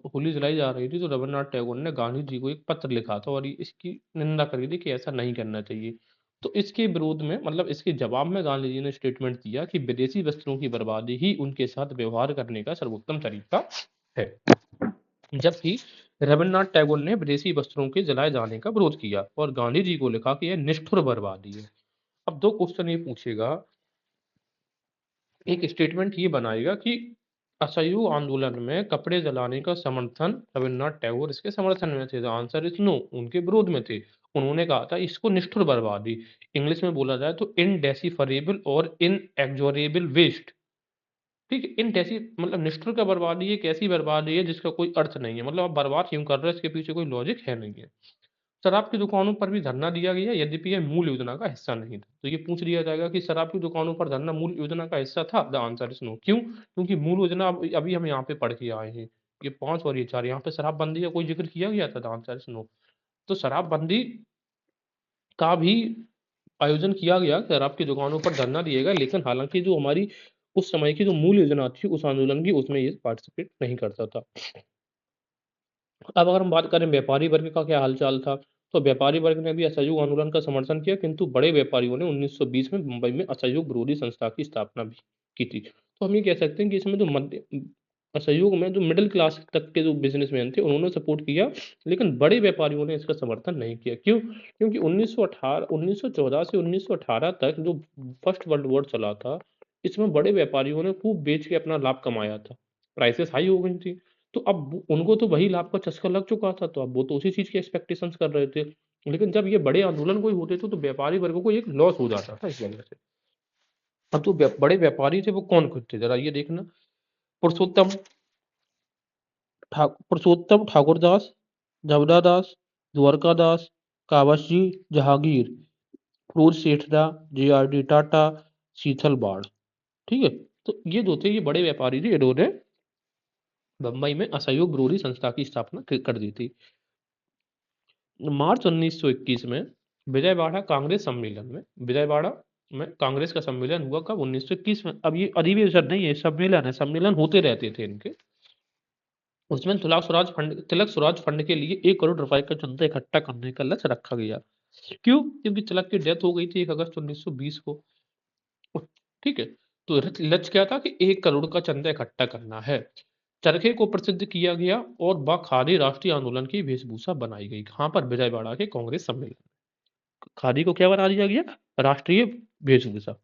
होली जलाई जा रही थी तो रविन्द्रनाथ टैगोर ने गांधी जी को एक पत्र लिखा था और इसकी निंदा करी थी कि ऐसा नहीं करना चाहिए। तो इसके विरोध में, मतलब इसके जवाब में गांधी जी ने स्टेटमेंट दिया कि विदेशी वस्त्रों की बर्बादी ही उनके साथ व्यवहार करने का सर्वोत्तम तरीका है। जबकि रविन्द्रनाथ टैगोर ने विदेशी वस्त्रों के जलाए जाने का विरोध किया और गांधी जी को लिखा कि यह निष्ठुर बर्बादी है। अब दो क्वेश्चन ये पूछेगा, एक स्टेटमेंट ये बनाएगा कि असहयोग आंदोलन में कपड़े जलाने का समर्थन, रविन्द्रनाथ टैगोर इसके समर्थन में थे। द आंसर इज नो, उनके विरोध में थे। उन्होंने कहा था इसको निष्ठुर बर्बादी, इंग्लिश में बोला जाए तो इनडेसिफरेबल और इनएग्जोरेबल वेस्ट। ठीक है, इनडेसी मतलब निष्ठुर का बर्बादी एक ऐसी बर्बादी है जिसका कोई अर्थ नहीं है, मतलब आप बर्बाद क्यों कर रहे हैं, इसके पीछे कोई लॉजिक है नहीं है। शराब की दुकानों पर भी धरना दिया गया, यद्यपि यह मूल योजना का हिस्सा नहीं था। तो ये पूछ लिया जाएगा कि शराब की दुकानों पर धरना मूल योजना का हिस्सा था? The answer is no. क्यों? क्योंकि मूल योजना अभी हम यहाँ पे पढ़ के आए हैं, ये 5 और ये 4, यहाँ पे शराबबंदी का कोई जिक्र किया गया था? The answer is no. तो शराबबंदी का भी आयोजन किया गया, शराब की दुकानों पर धरना दिया गया, लेकिन हालांकि जो हमारी उस समय की जो मूल योजना थी उस आंदोलन की, उसमें ये पार्टिसिपेट नहीं करता था। अब अगर हम बात करें व्यापारी वर्ग का क्या हालचाल था, तो व्यापारी वर्ग ने भी असहयोग आंदोलन का समर्थन किया, किंतु बड़े व्यापारियों ने 1920 में मुंबई में असहयोग विरोधी संस्था की स्थापना भी की थी। तो हम ये कह सकते हैं कि इसमें जो असहयोग में जो मिडिल क्लास तक के जो बिजनेसमैन थे उन्होंने सपोर्ट किया, लेकिन बड़े व्यापारियों ने इसका समर्थन नहीं किया। क्यों? क्योंकि 1914 से 1918 तक जो फर्स्ट वर्ल्ड वॉर चला था, इसमें बड़े व्यापारियों ने खूब बेच के अपना लाभ कमाया था। प्राइसेस हाई हो गई थी। तो अब उनको तो वही लाभ का चस्का लग चुका था, तो अब वो तो उसी चीज़ की एक्सपेक्टेशंस कर रहे थे। लेकिन जब ये बड़े आंदोलन कोई होते थे, तो व्यापारी वर्ग को एक लॉस हो जाता था इस वजह से। अब जो बड़े व्यापारी थे वो कौन-कौन थे? ज़रा ये देखना। पुरुषोत्तम पुरुषोत्तम ठाकुरदास, जमनादास, द्वारकादास, कावसजी, जहांगीर, क्रूर सेठदा, जे.आर.डी. टाटा, शीतल बाड़। ठीक है? तो ये जो थे ये बड़े व्यापारी थे, इन्होंने बम्बई में असहयोग विरोधी संस्था की स्थापना कर दी थी। मार्च 1921 में विजयवाड़ा कांग्रेस सम्मेलन में विजयवाड़ा में कांग्रेस का सम्मेलन हुआ कब? 1921 में। अब ये अधिवेशन नहीं है, सम्मेलन है, सम्मेलन होते रहते थे इनके। उसमें तिलक स्वराज फंड के लिए 1 करोड़ रुपए का चंदा इकट्ठा करने का लक्ष्य रखा गया। क्यों? क्योंकि तिलक की डेथ हो गई थी 1 अगस्त 1920 को। ठीक है? तो लक्ष्य क्या था कि 1 करोड़ का चंदा इकट्ठा करना है। चरखे को प्रसिद्ध किया गया और खादी राष्ट्रीय आंदोलन की वेशभूषा बनाई गई। कहाँ पर? विजयवाड़ा के कांग्रेस सम्मेलन। खादी को क्या बना दिया गया? राष्ट्रीय वेशभूषा।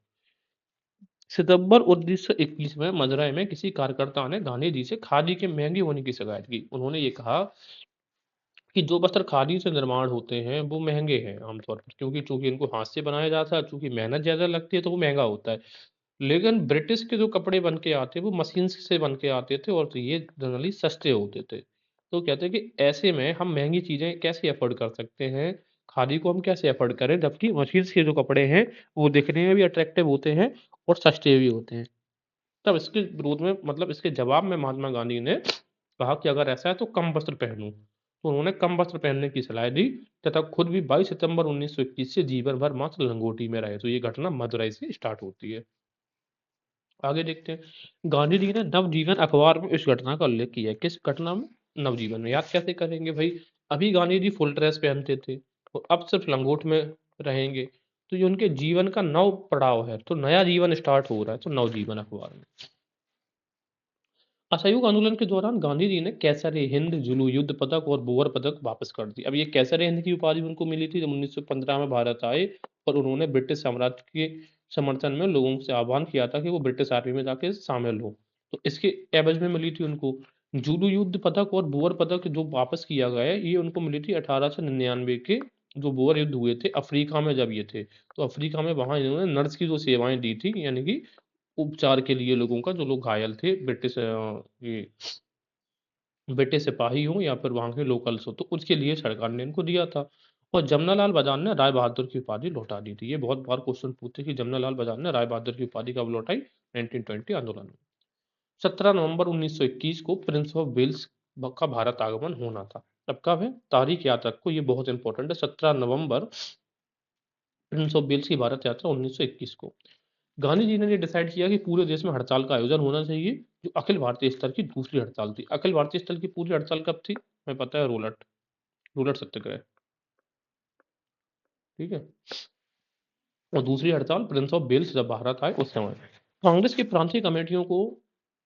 सितंबर 1921 में मदुरई में किसी कार्यकर्ता ने गांधी जी से खादी के महंगे होने की शिकायत की। उन्होंने ये कहा कि जो वस्त्र खादी से निर्माण होते हैं वो महंगे हैं आमतौर पर, क्योंकि चूंकि इनको हाथ से बनाया जाता है, चूंकि मेहनत ज़्यादा लगती है तो वो महंगा होता है। लेकिन ब्रिटिश के जो कपड़े बन के आते वो मशीन से बन के आते थे और तो ये जनरली सस्ते होते थे। तो कहते हैं कि ऐसे में हम महंगी चीज़ें कैसे अफोर्ड कर सकते हैं, खादी को हम कैसे अफोर्ड करें, जबकि मशीन के जो कपड़े हैं वो दिखने में भी अट्रैक्टिव होते हैं और सस्ते भी होते हैं। तब इसके विरोध में, मतलब इसके जवाब में, महात्मा गांधी ने कहा कि अगर ऐसा है तो कम वस्त्र पहनो। तो उन्होंने कम वस्त्र पहनने की सलाह दी तथा खुद भी 22 सितंबर 1921 से जीवन भर मात्र लंगोटी में रहे। तो ये घटना मदुरई से स्टार्ट होती है। आगे देखते हैं। गांधी जी ने नवजीवन अखबार में इस घटना का उल्लेख किया है। किस घटना में? नवजीवन में। याद कैसे करेंगे भाई? अभी गांधी जी फुल ड्रेस पहनते थे और अब सिर्फ लंगोट में रहेंगे। तो ये उनके जीवन का नव पड़ाव है, तो नया जीवन स्टार्ट हो रहा है, तो नवजीवन अखबार में। असहयोग आंदोलन के दौरान गांधी जी ने कैसर ए हिंद, जुलू युद्ध पदक और बोअर पदक वापस कर दी। अब ये कैसर ए हिंद की उपाधि उनको मिली थी जब 1915 में भारत आए और उन्होंने ब्रिटिश साम्राज्य के समर्थन में लोगों से आह्वान किया था कि वो ब्रिटिश आर्मी में जाके शामिल हो। तो इसके एवज में मिली थी उनको। जुलू युद्ध पदक और बोअर पदक जो वापस किया गया है, ये उनको मिली थी 1899 के जो बोअर युद्ध हुए थे अफ्रीका में, जब ये थे। तो अफ्रीका में वहां इन्होंने नर्स की जो सेवाएं दी थी, यानी कि उपचार के लिए लोगों का, जो लोग घायल थे, ये ब्रिटिश सिपाही हों या फिर वहाँ के लोकल्स हो, तो उसके लिए सरकार ने इनको दिया था। और जमनालाल बजाज ने राय बहादुर की उपाधि लौटा दी थी। ये बहुत बार क्वेश्चन पूछते कि जमनालाल बजाज ने राय बहादुर की उपाधि कब लौटाई? 1920 आंदोलन में। 17 नवंबर 1921 को प्रिंस ऑफ वेल्स का भारत आगमन होना था। अब कब है? तारीख याद रखो, ये बहुत इंपॉर्टेंट है। 17 नवंबर प्रिंस ऑफ वेल्स की भारत यात्रा 1921 को। गांधी जी ने ये डिसाइड किया कि पूरे देश में हड़ताल का आयोजन होना चाहिए, जो अखिल भारतीय स्तर की दूसरी हड़ताल थी। अखिल भारतीय स्तर की पूरी हड़ताल कब थी? हमें पता है, रूलट सत्याग्रह। ठीक है? और दूसरी हड़ताल प्रिंस ऑफ वेल्स जब भारत आए उस समय। कांग्रेस की प्रांतीय कमेटियों को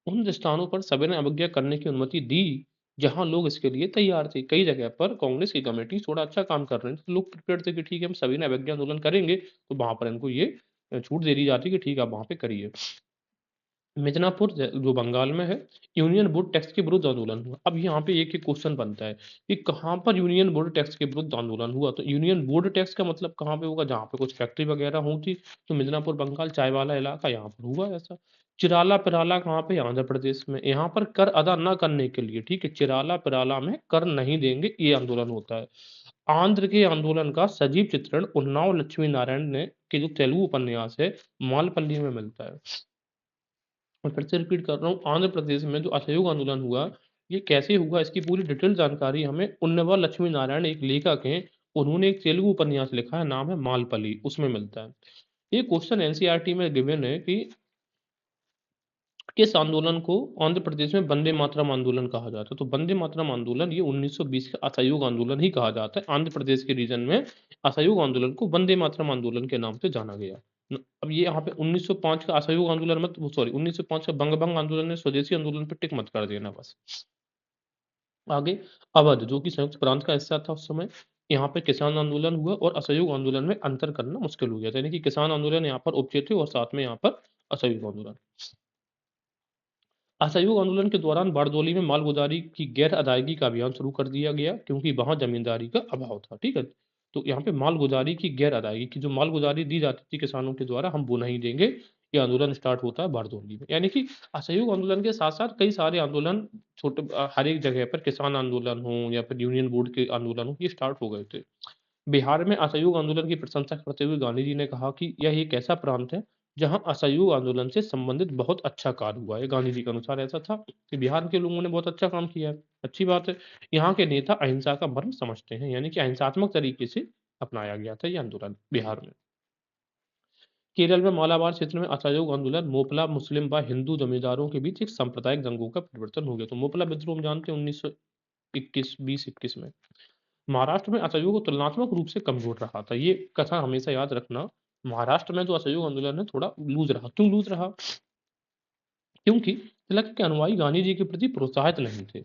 उन स्थानों पर सविनय अवज्ञा करने की अनुमति दी जहां लोग इसके लिए तैयार थे। कई जगह पर कांग्रेस की कमेटी थोड़ा अच्छा काम कर रहे थे, तो लोग प्रिपेयर थे कि ठीक है हम सविनय अवज्ञा आंदोलन करेंगे, तो वहां पर इनको ये छूट दे दी जाती कि ठीक है आप वहां पे करिए। मिदनापुर जो बंगाल में है, यूनियन बोर्ड टैक्स के विरुद्ध आंदोलन हुआ। अब यहाँ पे एक एक क्वेश्चन बनता है कि कहाँ पर यूनियन बोर्ड टैक्स के विरुद्ध आंदोलन हुआ? तो यूनियन बोर्ड टैक्स का मतलब कहाँ पे होगा? जहाँ पे कुछ फैक्ट्री वगैरह होती। तो मिदनापुर बंगाल, चाय वाला इलाका, यहाँ पर हुआ ऐसा। चिराला पिराला कहाँ पे? आंध्र प्रदेश में। यहाँ पर कर अदा न करने के लिए, ठीक है, चिराला पिराला में कर नहीं देंगे, ये आंदोलन होता है। आंध्र के आंदोलन का सजीव चित्रण उन्नाव लक्ष्मी नारायण ने के जो तेलुगु उपन्यास है मालपल्ली में मिलता है। मैं फिर से रिपीट कर रहा हूँ, आंध्र प्रदेश में जो असहयोग आंदोलन हुआ, ये कैसे हुआ, इसकी पूरी डिटेल जानकारी हमें उन्नवा लक्ष्मी नारायण, एक लेखक हैं, उन्होंने एक तेलुगु उपन्यास लिखा है, नाम है मालपली, उसमें मिलता है। ये क्वेश्चन एनसीईआरटी में गिवन है कि किस आंदोलन को आंध्र प्रदेश में वंदे मातरम आंदोलन कहा जाता है? तो वंदे मातरम आंदोलन ये 1920 का असहयोग आंदोलन ही कहा जाता है। आंध्र प्रदेश के रीजन में असहयोग आंदोलन को वंदे मातरम आंदोलन के नाम से जाना गया। अब ये यहाँ पे 1905 का असहयोग आंदोलन मत सॉरी 1905 का बंगभंग आंदोलन है, स्वदेशी आंदोलन पे टिक मत कर देना बस। आगे अवध जो कि संयुक्त प्रांत का हिस्सा था उस समय, यहाँ पे किसान आंदोलन हुआ और असहयोग आंदोलन में अंतर करना मुश्किल हो गया था। यानी कि किसान आंदोलन यहाँ पर उपजे थे और साथ में यहाँ पर असहयोग आंदोलन। असहयोग आंदोलन के दौरान बारदोली में मालगुजारी की गैर अदायगी का अभियान शुरू कर दिया गया क्योंकि वहां जमींदारी का अभाव था। ठीक है, तो यहाँ पे मालगुजारी की गैर अदायगी की जो मालगुजारी दी जाती थी किसानों के द्वारा, हम वो नहीं देंगे। ये आंदोलन स्टार्ट होता है बारदोली में। यानी कि असहयोग आंदोलन के साथ साथ कई सारे आंदोलन छोटे हर एक जगह पर किसान आंदोलन हो या फिर यूनियन बोर्ड के आंदोलन हो, ये स्टार्ट हो गए थे। बिहार में असहयोग आंदोलन की प्रशंसा करते हुए गांधी जी ने कहा कि यह एक ऐसा प्रांत है जहां असहयोग आंदोलन से संबंधित बहुत अच्छा कार्य हुआ है। गांधी जी के अनुसार ऐसा था कि बिहार के लोगों ने बहुत अच्छा काम किया है, अच्छी बात है। यहाँ के नेता अहिंसा का मर्म समझते हैं, यानी कि अहिंसात्मक तरीके से अपनाया गया था ये आंदोलन बिहार में। केरल में मालाबार क्षेत्र में असहयोग आंदोलन मोपला मुस्लिम व हिंदू जमींदारों के बीच एक सांप्रदायिक दंगों का परिवर्तन हो गया। तो मोपला विद्रोह हम जानते हैं 1921 2021 में। महाराष्ट्र में असहयोग तुलनात्मक रूप से कमजोर रहा था। ये कथा हमेशा याद रखना। महाराष्ट्र में जो असहयोग आंदोलन है थोड़ा लूज रहा। क्यों लूज रहा? क्योंकि तिलक के अनुयायी गांधी जी के प्रति प्रोत्साहित नहीं थे।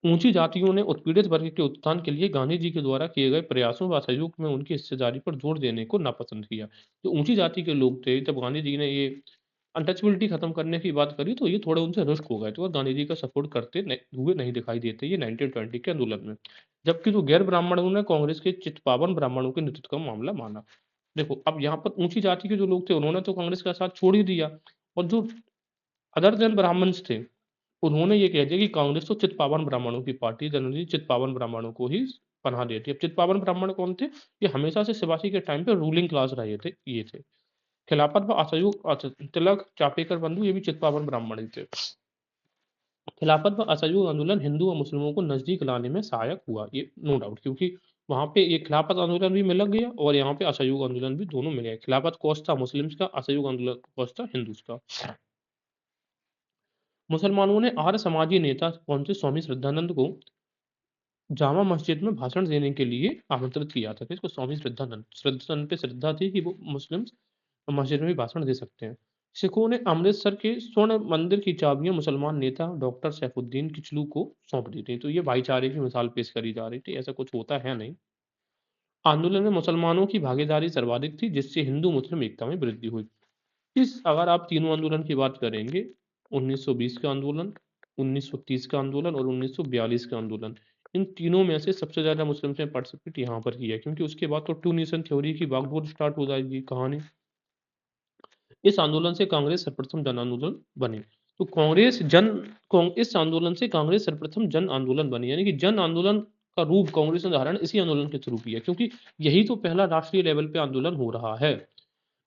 ऊंची जातियों ने उत्पीड़ित वर्ग के उत्थान के लिए गांधी जी के द्वारा किए गए प्रयासों व असहयोग में उनकी हिस्सेदारी पर जोर देने को नापसंद किया। जो ऊंची जाति के लोग थे, जब गांधी जी ने ये अनटचेबिलिटी खत्म करने की बात करी तो ये थोड़े उनसे रुष्ट हो गए थे और गांधी जी का सपोर्ट करते हुए नहीं दिखाई देते ये 1920 के आंदोलन में। जबकि जो गैर ब्राह्मणों ने कांग्रेस के चित्पावन ब्राह्मणों के नेतृत्व का मामला माना। देखो, अब यहाँ पर ऊंची जाति के जो लोग थे उन्होंने तो कांग्रेस का साथ छोड़ ही दिया, और जो अदर देन ब्राह्मण्स थे उन्होंने ये कह दिया कि कांग्रेस तो चित्पावन ब्राह्मणों की पार्टी, जनरली चित्पावन ब्राह्मणों को ही पनाह देती है। अब चित्पावन ब्राह्मण कौन थे? ये हमेशा से शिवाजी के टाइम पे रूलिंग क्लास रहे थे, ये थे। खिलाफत व असहयोग तिलक चापेकर बंधु ये भी चित्पावन ब्राह्मण ही थे। खिलाफत व असहयोग आंदोलन हिंदू व मुस्लिमों को नजदीक लाने में सहायक हुआ, ये नो डाउट, क्योंकि वहां पे ये खिलाफत आंदोलन भी मिल गया और यहाँ पे असहयोग आंदोलन भी, दोनों मिल गए। खिलाफत कॉज था मुस्लिम्स का, असहयोग आंदोलन कॉज था हिंदूज का। मुसलमानों ने आर्य समाजी नेता कौन से स्वामी श्रद्धानंद को जामा मस्जिद में भाषण देने के लिए आमंत्रित किया था। किसको? स्वामी श्रद्धानंद। श्रद्धानंद पे श्रद्धा थी कि वो मुस्लिम मस्जिद में भी भाषण दे सकते हैं। सिखों ने अमृतसर के स्वर्ण मंदिर की चाबियां मुसलमान नेता डॉक्टर सैफुद्दीन किचलू को सौंप दी थी। तो ये भाईचारे की मिसाल पेश करी जा रही थी, ऐसा कुछ होता है नहीं। आंदोलन में मुसलमानों की भागीदारी सर्वाधिक थी जिससे हिंदू मुस्लिम एकता में वृद्धि हुई। इस अगर आप तीनों आंदोलन की बात करेंगे, 1920 का आंदोलन, 1930 का आंदोलन और 1942 का आंदोलन, इन तीनों में से सबसे ज्यादा मुस्लिम्स ने पार्टिसिपेट यहाँ पर किया, क्योंकि उसके बाद तो टू नेशन थ्योरी की बागडोर स्टार्ट हो जाएगी कहानी। इस आंदोलन से कांग्रेस सर्वप्रथम जन आंदोलन बनी। तो इस आंदोलन से कांग्रेस सर्वप्रथम जन आंदोलन बनी, यानी कि जन आंदोलन का रूप कांग्रेस ने धारण इसी आंदोलन के थ्रू किया, क्योंकि यही तो पहला राष्ट्रीय लेवल पे आंदोलन हो रहा है।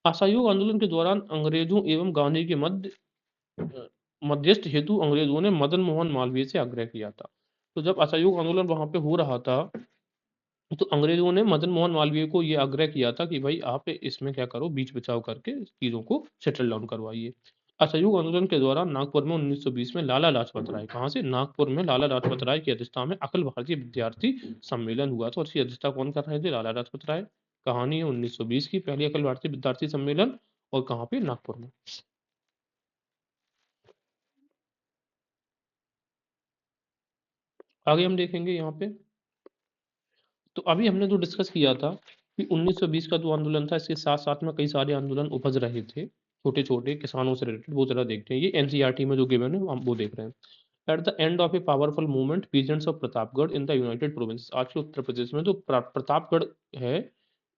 असहयोग आंदोलन के दौरान अंग्रेजों एवं गांधी के मध्यस्थ हेतु अंग्रेजों ने मदन मोहन मालवीय से आग्रह किया था। तो जब असहयोग आंदोलन वहां पे हो रहा था तो अंग्रेजों ने मदन मोहन मालवीय को ये आग्रह किया था कि भाई आप इसमें क्या करो, बीच बचाव करके चीजों को सेटल डाउन करवाइए। असहयोग आंदोलन के दौरान नागपुर में 1920 में लाला लाजपत राय, कहाँ से? नागपुर में लाला लाजपत राय की अध्यक्षता में अखिल भारतीय विद्यार्थी सम्मेलन हुआ था, और इसकी अध्यक्षता कौन कर रहे थे? लाला लाजपत राय। कहानी है 1920 की, पहली अखिल भारतीय विद्यार्थी सम्मेलन, और कहाँ पे? नागपुर में। आगे हम देखेंगे यहाँ पे। तो अभी हमने जो डिस्कस किया था कि 1920 का जो आंदोलन था, इसके साथ साथ में कई सारे आंदोलन उपज रहे थे छोटे छोटे किसानों से रिलेटेड, वो जरा देखते हैं। ये एनसीईआरटी में जो गिवन है हम वो देख रहे हैं। At the end of a powerful movement peasants of Pratapgarh in the United province, आज के उत्तर प्रदेश में जो प्रतापगढ़ है,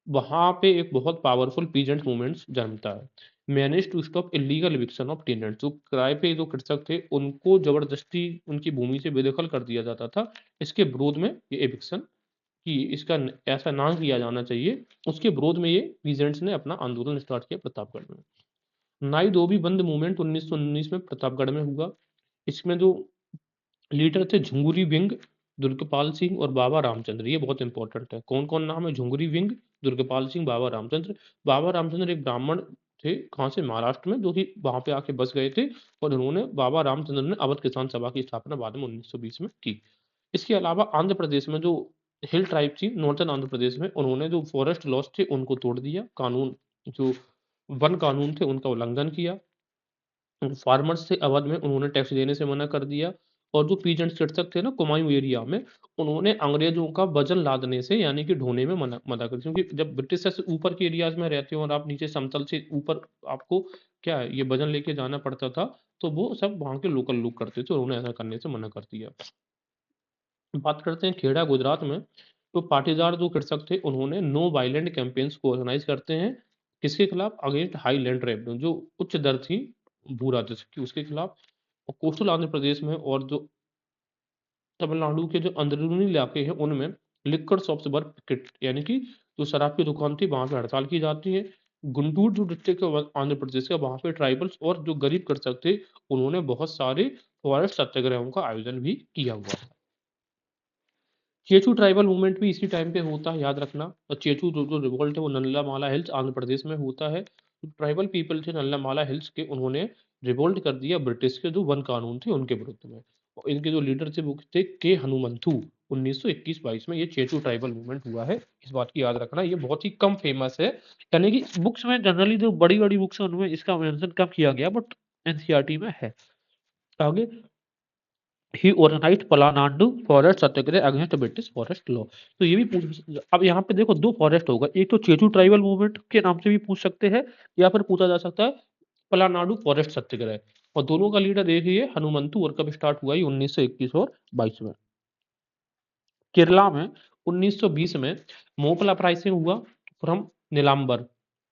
वहां पे एक बहुत पावरफुल पीजेंट मूवमेंट जन्मता है। Manage to stop illegal eviction of tenants, जो किराए पे जो कृषक थे उनको जबरदस्ती उनकी भूमि से बेदखल कर दिया जाता था, इसके विरोध में ये एविक्शन कि इसका ऐसा ना किया जाना चाहिए, उसके विरोध में ये पीजेंट्स ने अपना आंदोलन स्टार्ट किया प्रतापगढ़ में। नाई धोबी बंद मूवमेंट 1919 में प्रतापगढ़ में हुआ। इसमें जो लीडर थे झुंगुरी विंग, दुर्गपाल सिंह और बाबा रामचंद्र, ये बहुत इंपॉर्टेंट है। कौन कौन नाम है? झुंगुरी विंग, दुर्गपाल सिंह, बाबा रामचंद्र। बाबा रामचंद्र एक ब्राह्मण थे, कहाँ से? महाराष्ट्र में, जो कि वहाँ पे आके बस गए थे और उन्होंने बाबा रामचंद्र ने अवध किसान सभा की स्थापना बाद में 1920 में की। इसके अलावा आंध्र प्रदेश में जो हिल ट्राइब थी, नॉर्दर्न आंध्र प्रदेश में, उन्होंने जो फॉरेस्ट लॉज थे उनको तोड़ दिया। कानून जो वन कानून थे उनका उल्लंघन किया। फार्मर्स थे अवध में, उन्होंने टैक्स देने से मना कर दिया। और जो पीजेंट चिकित्सक थे ना कुमाऊं एरिया में, उन्होंने अंग्रेजों का वजन लादने से यानी कि ढोने में मना मना कर दिया। क्योंकि जब ब्रिटिश से ऊपर के एरियाज में रहते हो और आप नीचे समतल से ऊपर आपको क्या है ये वजन लेके जाना पड़ता था, तो वो सब वहाँ के लोकल लोग करते थे और उन्हें ऐसा करने से मना कर दिया। बात करते हैं खेड़ा गुजरात में, तो पाटीदार जो कृषक थे उन्होंने नो वायलेंट कैंपेन्स को ऑर्गेनाइज करते हैं। किसके खिलाफ? अगेंस्ट हाई लैंड रेवेन्यू, जो उच्च दर थी भू राजस्व की, उसके खिलाफ। और कोस्टल आंध्र प्रदेश में और जो तमिलनाडु के जो अंदरूनी इलाके हैं उनमें लिक्कर शॉप्स वर पिकेट, यानी कि जो शराब की दुकान थी वहां पे हड़ताल की जाती है। गुंटूर जो डिस्ट्रिक्ट है आंध्र प्रदेश का, वहां पे ट्राइबल्स और जो गरीब कृषक थे उन्होंने बहुत सारे फॉरेस्ट सत्याग्रहों का आयोजन भी किया हुआ है। चेचू ट्राइबल मूवमेंट भी इसी टाइम पे होता है, याद रखना। और चेचू जो जो रिवोल्ट है वो नल्ला माला हिल्स आंध्र प्रदेश में होता है। जो ट्राइबल पीपल थे नल्ला माला हिल्स के, उन्होंने रिवोल्ट कर दिया ब्रिटिश के जो वन कानून थे उनके विरुद्ध में। और इनके जो लीडर थे वो थे के हनुमंथु। 1921-22 में ये चेचू ट्राइबल मूवमेंट हुआ है, इस बात की याद रखना। ये बहुत ही कम फेमस है, यानी कि बुक्स में जनरली जो बड़ी बड़ी बुक्स है उनमें इसका मेंशन कम किया गया, बट एनसीईआरटी में है। आगे, ही ऑर्गेनाइज्ड पलानाडु फॉरेस्ट सत्याग्रह अगेंस्ट ब्रिटिश फॉरेस्ट लॉ। तो ये भी पूछ, अब यहाँ पे देखो दो फॉरेस्ट होगा, एक तो चेचू ट्राइबल मूवमेंट के नाम से भी पूछ सकते हैं या फिर पूछा जा सकता है पलानाडु फॉरेस्ट सत्याग्रह। और दोनों का लीडर एक ही है, हनुमंतु। और कब स्टार्ट हुआ? ये 1921 और 22 में। केरला में 1920 में मोपला अपराइजिंग हुआ फ्रॉम नीलांबर,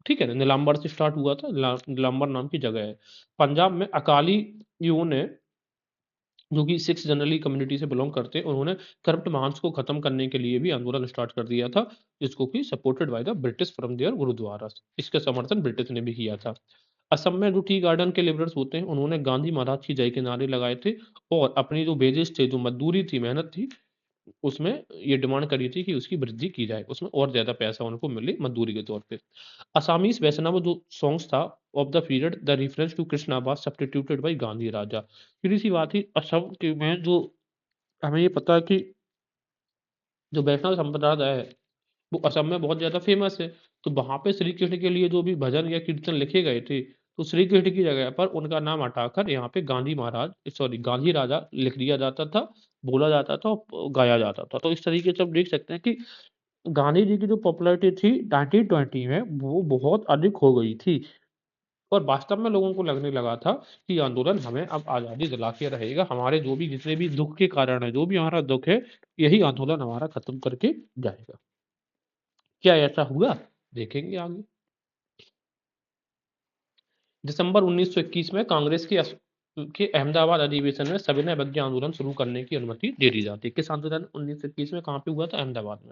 ठीक है ना, नीलांबर से स्टार्ट हुआ था। नीलांबर नाम की जगह है। पंजाब में अकालियों ने, जो कि सिक्स जनरली कम्युनिटी से बिलोंग करते हैं, उन्होंने करप्ट मांस को खत्म करने के लिए भी आंदोलन स्टार्ट कर दिया था, जिसको कि supported by the British from there gurdwara. इसका समर्थन ब्रिटिश ने भी किया था। असम में जो टी गार्डन के लिबरल्स होते हैं उन्होंने गांधी महाराज की जय के नारे लगाए थे और अपनी जो वेजेस थे, जो मजदूरी थी, मेहनत थी, उसमें ये डिमांड करी थी कि उसकी वृद्धि की जाए, उसमें और ज्यादा पैसा उनको मिले मजदूरी के तौर पे। असामीज वैष्णव जो सॉन्ग्स था of the period, the reference to Krishna was substituted by Gandhi raja. सीधी सी बात ही, असम के में जो हमें ये पता है कि जो वैष्णव संप्रदाय है वो असम में बहुत ज्यादा फेमस है। तो वहां पे श्री कृष्ण के लिए जो भी भजन या कीर्तन लिखे गए थे, तो श्री कृष्ण की जगह पर उनका नाम हटाकर यहाँ पे गांधी महाराज, सॉरी गांधी राजा लिख दिया जाता था, बोला जाता था और गाया जाता था। तो इस तरीके से आप देख सकते हैं कि गांधी जी की जो पॉपुलैरिटी थी 1920 में वो बहुत अधिक हो गई थी। और वास्तव में लोगों को लगने लगा था कि ये आंदोलन हमें अब आज़ादी दिला के रहेगा, हमारे जो भी जितने भी दुख के कारण है, जो भी हमारा दुख है, यही आंदोलन हमारा खत्म करके जाएगा। क्या ऐसा हुआ? देखेंगे आगे। दिसंबर 1921 में कांग्रेस के अहमदाबाद अधिवेशन में सविनय अवज्ञा आंदोलन शुरू करने की अनुमति दे दी जाती है। किस आंदोलन 1921 में कहाँ पे हुआ था? अहमदाबाद में।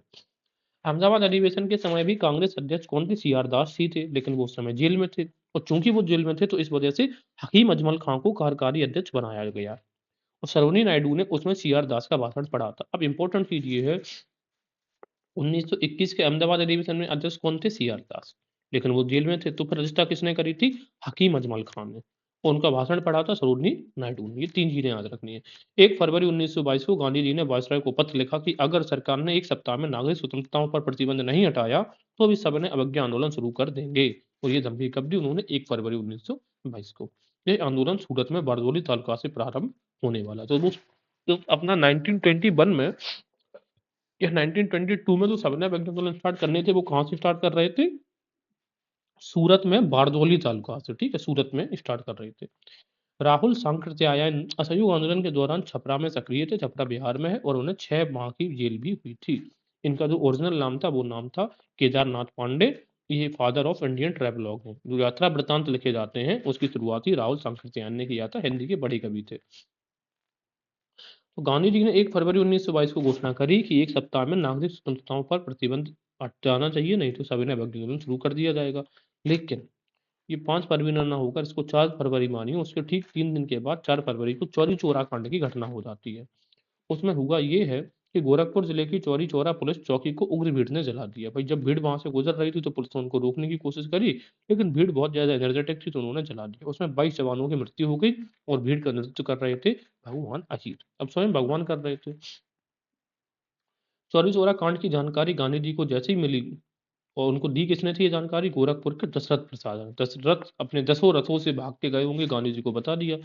अहमदाबाद अधिवेशन के समय भी कांग्रेस अध्यक्ष कौन थे? सी आर दास ही थे, लेकिन वो उस समय जेल में थे। और चूंकि वो जेल में थे तो इस वजह से हकीम अजमल खां को कार्यकारी अध्यक्ष बनाया गया और सरोजिनी नायडू ने उसमें सी आर दास का भाषण पढ़ा था। अब इंपॉर्टेंट चीज ये है, 1921 के अहमदाबाद अधिवेशन में अध्यक्ष कौन थे? सी आर दास, लेकिन वो जेल में थे। तो फिर रजिस्ट्रा किसने करी थी? हकीम अजमल खान ने। और उनका भाषण पढ़ा था सरोजिनी नायडू ने। ये तीन चीजें याद रखनी है। 1 फरवरी 1922 को गांधी जी ने वायसराय को पत्र लिखा कि अगर सरकार ने एक सप्ताह में नागरिक स्वतंत्रताओं पर प्रतिबंध नहीं हटाया तो अभी सविनय अवज्ञा आंदोलन शुरू कर देंगे। और ये धमकी कब दी उन्होंने? 1 फरवरी 1922 को। ये आंदोलन सूरत में बारदोली तालुका से प्रारंभ होने वाला। तो अपना 1921 में या 1922 में जो सविनय अवज्ञा आंदोलन स्टार्ट करने थे वो कहाँ से स्टार्ट कर रहे थे? सूरत में बारदोली तालुका से, ठीक है, सूरत में स्टार्ट कर रहे थे। राहुल सांकृत्यायन असहयोग आंदोलन के दौरान छपरा में सक्रिय थे, छपरा बिहार में है, और उन्हें 6 माह की जेल भी हुई थी। इनका जो ओरिजिनल नाम था वो नाम था केदारनाथ पांडे। ये फादर ऑफ इंडियन ट्रैवलॉग हैं। जो यात्रा वृतांत लिखे जाते हैं उसकी शुरुआत ही राहुल सांकृत्यायन ने किया था, हिंदी के बड़े कवि थे। तो गांधी जी ने 1 फरवरी 1922 को घोषणा करी कि एक सप्ताह में नागरिक स्वतंत्रताओं पर प्रतिबंध हटाना चाहिए, नहीं तो सविनय अवज्ञा आंदोलन शुरू कर दिया जाएगा। लेकिन ये 5 फरवरी ना होकर इसको 4 फरवरी मानिए। उसके ठीक 3 दिन के बाद 4 फरवरी को चौरी चौरा कांड की घटना हो जाती है। उसमें हुआ ये है कि गोरखपुर जिले की चौरी चौरा पुलिस चौकी को उग्र भीड़ ने जला दिया। भाई जब भीड़ वहां से गुजर रही थी तो पुलिस ने उनको रोकने की कोशिश करी, लेकिन भीड़ बहुत ज्यादा एनर्जेटिक थी तो उन्होंने जला दिया। उसमें 22 जवानों की मृत्यु हो गई और भीड़ का नेतृत्व कर रहे थे भगवान अहीर। अब स्वयं भगवान कर रहे थे। चौरी चौरा कांड की जानकारी गांधी जी को जैसे ही मिली, और उनको दी किसने थी ये जानकारी? गोरखपुर के दशरथ प्रसाद ने। दशरथ अपने 10 रथों से भाग के गए होंगे, गांधी जी को बता दिया।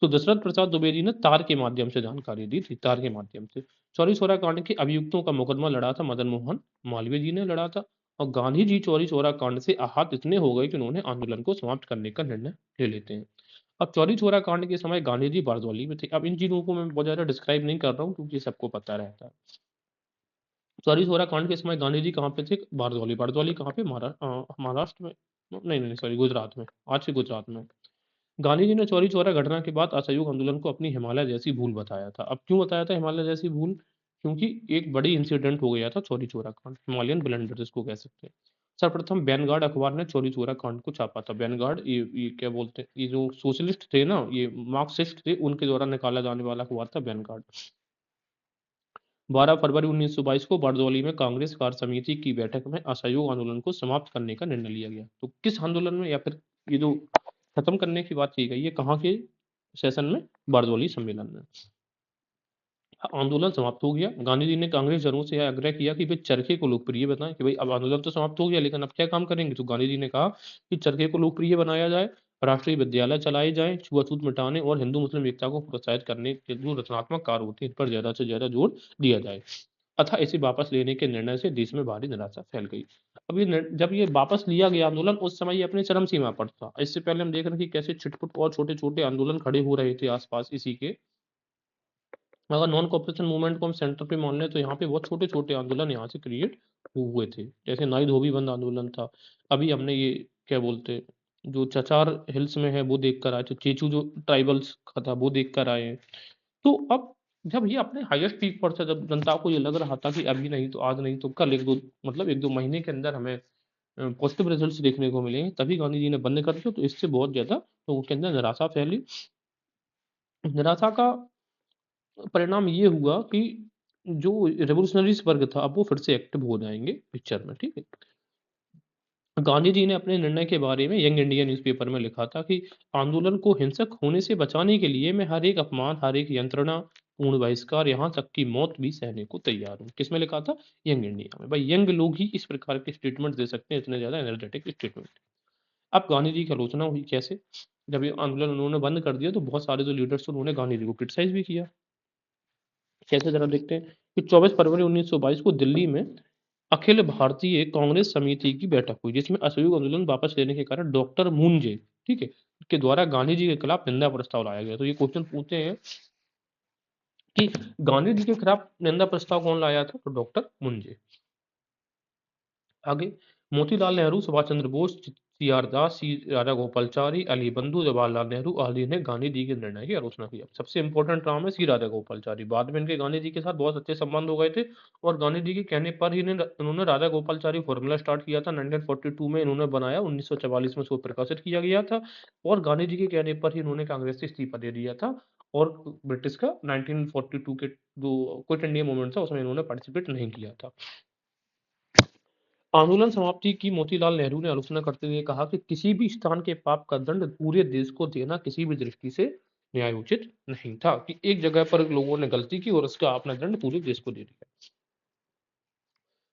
तो दशरथ प्रसाद द्विवेदी ने तार के माध्यम से जानकारी दी थी, तार के माध्यम से। चौरी चौरा कांड के अभियुक्तों का मुकदमा लड़ा था मदन मोहन मालवीय जी ने लड़ा था। और गांधी जी चौरी चौरा कांड से आहत इतने हो गए कि उन्होंने आंदोलन को समाप्त करने का निर्णय ले लेते हैं। अब चौरी चौरा कांड के समय गांधी जी बारदौली में थे। अब इन चीजों को मैं बहुत ज्यादा डिस्क्राइब नहीं कर रहा हूँ क्योंकि सबको पता रहता है। चौरी चौरा कांड के समय गांधी जी कहाँ पे थे? बारदौली। बारदौली कहाँ पे? महाराष्ट्र में। नहीं नहीं सॉरी, गुजरात में। आज से गुजरात में। गांधी जी ने चौरी चौरा घटना के बाद असहयोग आंदोलन को अपनी हिमालय जैसी भूल बताया था। अब क्यों बताया था हिमालय जैसी भूल? क्योंकि एक बड़ी इंसिडेंट हो गया था चौरी चौरा कांड, हिमालयन ब्लंडर जिसको कह सकते हैं। सर्वप्रथम वैनगार्ड अखबार ने चौरी चौरा कांड को छापा था। वैनगार्ड ये क्या बोलते हैं, ये जो सोशलिस्ट थे ना, ये मार्क्सिस्ट थे, उनके द्वारा निकाला जाने वाला अखबार था वैनगार्ड। 12 फरवरी 1922 को बारदौली में कांग्रेस कार्य समिति की बैठक में असहयोग आंदोलन को समाप्त करने का निर्णय लिया गया। तो किस आंदोलन में, या फिर ये जो खत्म करने की बात की गई है, कहाँ के सेशन में? बारदौली सम्मेलन में। आंदोलन समाप्त हो गया। गांधी जी ने कांग्रेस जनों से यह आग्रह किया कि वे चरखे को लोकप्रिय बनाएं, कि भाई अब आंदोलन तो समाप्त हो गया लेकिन अब क्या काम करेंगे? तो गांधी जी ने कहा कि चरखे को लोकप्रिय बनाया जाए, राष्ट्रीय विद्यालय चलाए जाएं, छुआछूत मिटाने और हिंदू मुस्लिम एकता को प्रोत्साहित करने के जो रचनात्मक कार्य होते हैं इन पर ज्यादा से ज्यादा जोर दिया जाए। अतः इसे वापस लेने के निर्णय से देश में भारी निराशा फैल गई। अब जब ये वापस लिया गया आंदोलन, उस समय ये अपने चरम सीमा पर था। इससे पहले हम देख रहे हैं कि कैसे छिटपुट और छोटे छोटे आंदोलन खड़े हो रहे थे आसपास इसी के। अगर नॉन कॉपरेशन मूवमेंट को हम सेंटर पे मान लें तो यहाँ पे बहुत छोटे छोटे आंदोलन यहाँ से क्रिएट हुए थे, जैसे नाई धोबी बंद आंदोलन था। अभी हमने ये क्या बोलते हैं, जो चचार हिल्स में है वो देख कर आए थे, चेचू जो ट्राइबल्स का था वो देख कर आए हैं। तो अब जब ये अपने हाईएस्ट पीक पर था, जब जनता को ये लग रहा था कि अभी नहीं तो आज नहीं तो कल, एक दो मतलब एक दो महीने के अंदर हमें पॉजिटिव रिजल्ट्स देखने को मिलेंगे, तभी गांधी जी ने बंद कर दिया। तो इससे बहुत ज्यादा लोगों के अंदर निराशा फैली। निराशा का परिणाम ये हुआ कि जो रेवोल्यूशनरीज वर्ग था अब वो फिर से एक्टिव हो जाएंगे पिक्चर में, ठीक है। गांधी जी ने अपने निर्णय के बारे में यंग इंडिया न्यूज़पेपर में लिखा था कि आंदोलन को हिंसक होने से बचाने के लिए मैं हर एक अपमान, हर एक यंत्रणा, पूर्ण बहिष्कार, यहाँ तक की मौत भी सहने को तैयार हूँ। किसमें लिखा था? यंग इंडिया में। भाई यंग लोग ही इस प्रकार के स्टेटमेंट दे सकते हैं, इतने ज्यादा एनर्जेटिक स्टेटमेंट। अब गांधी जी की आलोचना हुई कैसे? जब ये आंदोलन उन्होंने बंद कर दिया तो बहुत सारे जो लीडर्स थे उन्होंने गांधी जी को क्रिटिसाइज भी किया। कैसे, जरा देखते हैं कि 24 फरवरी 1922 को दिल्ली में अखिल भारतीय कांग्रेस समिति की बैठक हुई, जिसमें असहयोग आंदोलन वापस लेने के कारण डॉक्टर मुंजे, ठीक है, के द्वारा गांधी जी के खिलाफ निंदा प्रस्ताव लाया गया। तो ये क्वेश्चन पूछते हैं कि गांधी जी के खिलाफ निंदा प्रस्ताव कौन लाया था? तो डॉक्टर मुंजे। आगे मोतीलाल नेहरू, सुभाष चंद्र बोस, सी आर दास, सी राधा गोपालचारी, अली बंधु, जवाहरलाल नेहरू आदि ने गांधी जी के निर्णय की आलोचना की। सबसे इंपॉर्टेंट नाम है सी राधा गोपालचारी। बाद में इनके गांधी जी के साथ बहुत अच्छे संबंध हो गए थे और गांधी जी के कहने पर ही इन्होंने राधा गोपालचारी फॉर्मूला स्टार्ट किया था। 1942 में इन्होंने बनाया, 1944 में उसको प्रकाशित किया गया था और गांधी जी के कहने पर ही इन्होंने कांग्रेस से इस्तीफा दे दिया था और ब्रिटिश का 1942 के जो क्विट इंडिया मूवमेंट था उसमें इन्होंने पार्टिसिपेट नहीं किया था। आंदोलन समाप्ति की मोतीलाल नेहरू ने आलोचना करते हुए कहा कि किसी भी स्थान के पाप का दंड पूरे देश को देना किसी भी दृष्टि से न्यायोचित नहीं था, कि एक जगह पर लोगों ने गलती की और उसका अपना दंड पूरे देश को दे दिया।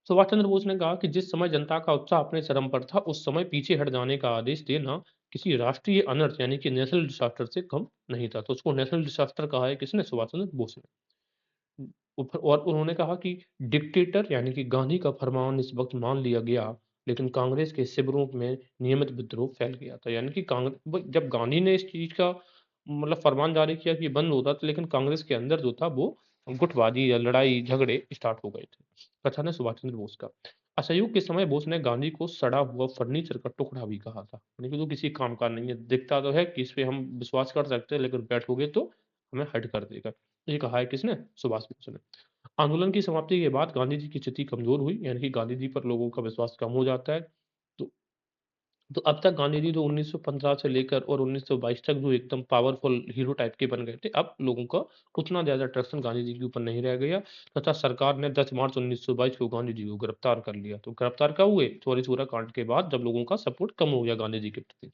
सुभाष चंद्र बोस ने कहा कि जिस समय जनता का उत्साह अपने चरम पर था उस समय पीछे हट जाने का आदेश देना किसी राष्ट्रीय अनर्थ यानी कि नेशनल डिसास्टर से कम नहीं था। तो उसको नेशनल डिसास्टर कहा है किसने? सुभाष चंद्र बोस ने। और उन्होंने कहा कि डिक्टेटर यानी कि गांधी का फरमान इस वक्त मान लिया गया, लेकिन कांग्रेस के शिविरों में नियमित विद्रोह फैल गया था। यानी कि कांग्रेस, जब गांधी ने इस चीज का मतलब फरमान जारी किया कि ये बंद होता था, लेकिन कांग्रेस के अंदर जो था वो गुटबाजी या लड़ाई झगड़े स्टार्ट हो गए थे। कथन है सुभाष चंद्र बोस का। असहयोग के समय बोस ने गांधी को सड़ा हुआ फर्नीचर का टुकड़ा भी कहा था, यानी कि तो किसी काम का नहीं है, दिखता तो है कि इस पे हम विश्वास कर सकते हैं लेकिन बैठोगे तो हमें हट कर देगा। ये कहा है किसने? सुभाष बोस ने। आंदोलन की समाप्ति के बाद गांधी जी की स्थिति कमजोर हुई, यानी कि गांधी जी पर लोगों का विश्वास कम हो जाता है। तो तो अब तक गांधी जी जो 1915 से लेकर और 1922 तक जो एकदम पावरफुल हीरो टाइप के बन गए थे, अब लोगों का उतना ज़्यादा ट्रस्ट गांधी जी के ऊपर नहीं रह गया तथा सरकार ने 10 मार्च 1922 को गांधी जी को गिरफ्तार कर लिया। तो गिरफ्तार कब हुए? चौरी चौरा कांड के बाद, जब लोगों का सपोर्ट कम हो गया गांधी जी के प्रति।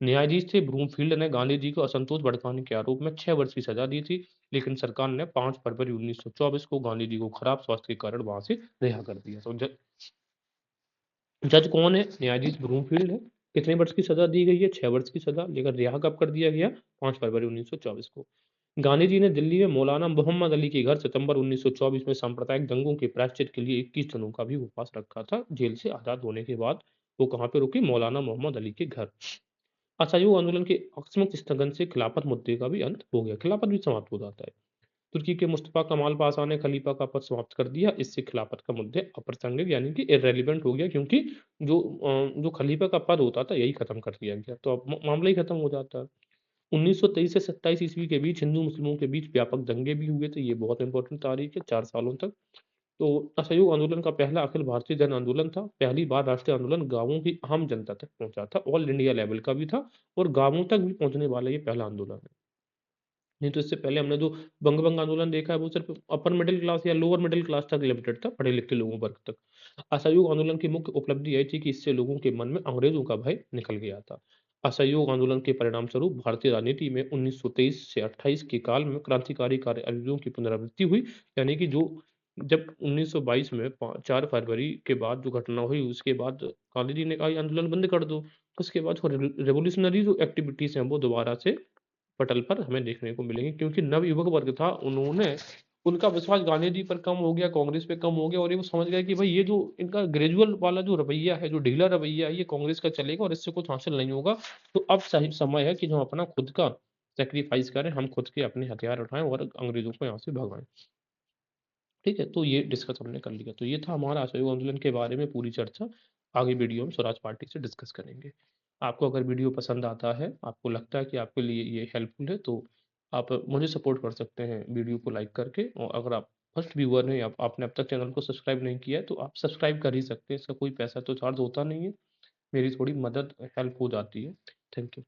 न्यायाधीश थे ब्रूमफील्ड ने गांधी जी को असंतोष भड़काने के आरोप में 6 वर्ष की सजा दी थी, लेकिन सरकार ने 5 फरवरी 1924 को गांधी जी को खराब स्वास्थ्य के कारण वहां से रिहा कर दिया। तो जज कौन है? न्यायाधीश ब्रूमफील्ड है। कितने वर्ष की सजा दी गई है? 6 वर्ष की सजा, लेकर रिहा कब कर दिया गया? 5 फरवरी 1924 को। गांधी जी ने दिल्ली में मौलाना मोहम्मद अली के घर सितंबर 1924 में सांप्रदायिक दंगों के प्रायश्चित के लिए 21 दिनों का भी उपवास रखा था। जेल से आजाद होने के बाद वो कहाँ पे रुके? मौलाना मोहम्मद अली के घर। असहयोग आंदोलन के आकस्मिक स्थगन से खिलाफत मुद्दे का भी अंत हो गया, खिलाफत भी समाप्त हो जाता है। तुर्की के मुस्तफा कमाल पाशा ने खलीफा का पद समाप्त कर दिया। इससे खिलाफत का मुद्दे अप्रासंगिक यानी कि इर्रेलेवेंट हो गया, क्योंकि जो खलीफा का पद होता था यही खत्म कर दिया गया, तो अब मामला ही खत्म हो जाता है। 1923 से 27 ईस्वी के बीच हिंदू मुस्लिमों के बीच व्यापक दंगे भी हुए थे। ये बहुत इंपॉर्टेंट तारीख है, 4 सालों तक। तो असहयोग आंदोलन का पहला अखिल भारतीय जन आंदोलन था। पहली बार राष्ट्रीय आंदोलन गांवों की आम जनता तक पहुंचा था, ऑल इंडिया लेवल का भी था और गांवों तक भी पहुंचने वाला ये पहला आंदोलन है। नहीं तो इससे पहले हमने जो बंग आंदोलन देखा है वो सिर्फ अपर मिडिल क्लास या लोअर मिडिल क्लास तक लिमिटेड था, पढ़े लिखे लोगों वर्ग तक। असहयोग आंदोलन की मुख्य उपलब्धि यही थी कि इससे लोगों के मन में अंग्रेजों का भय निकल गया था। असहयोग आंदोलन के परिणाम स्वरूप भारतीय राजनीति में 1923 से 28 के काल में क्रांतिकारी कार्यों की पुनरावृत्ति हुई। यानी कि जो जब 1922 में 4 फरवरी के बाद जो घटना हुई, उसके बाद गांधी जी ने कहा ये आंदोलन बंद कर दो। उसके बाद रेवोल्यूशनरी जो एक्टिविटीज हैं वो दोबारा से पटल पर हमें देखने को मिलेंगे, क्योंकि नवयुवक वर्ग था, उन्होंने उनका विश्वास गांधी जी पर कम हो गया, कांग्रेस पे कम हो गया, और ये वो समझ गए कि भाई ये जो इनका ग्रेजुअल वाला जो रवैया है, जो ढीला रवैया है, ये कांग्रेस का चलेगा और इससे कुछ हासिल नहीं होगा। तो अब सही समय है कि जो हम अपना खुद का सेक्रीफाइस करें, हम खुद के अपने हथियार उठाएं और अंग्रेजों को यहाँ से भगाएं। ठीक है, तो ये डिस्कस हमने कर लिया। तो ये था हमारा असहयोग आंदोलन के बारे में पूरी चर्चा। आगे वीडियो हम स्वराज पार्टी से डिस्कस करेंगे। आपको अगर वीडियो पसंद आता है, आपको लगता है कि आपके लिए ये हेल्पफुल है, तो आप मुझे सपोर्ट कर सकते हैं वीडियो को लाइक करके। और अगर आप फर्स्ट व्यूअर हैं, आपने अब तक चैनल को सब्सक्राइब नहीं किया है, तो आप सब्सक्राइब कर ही सकते हैं। इसका कोई पैसा तो चार्ज होता नहीं है। मेरी थोड़ी मदद हेल्प हो जाती है। Thank you.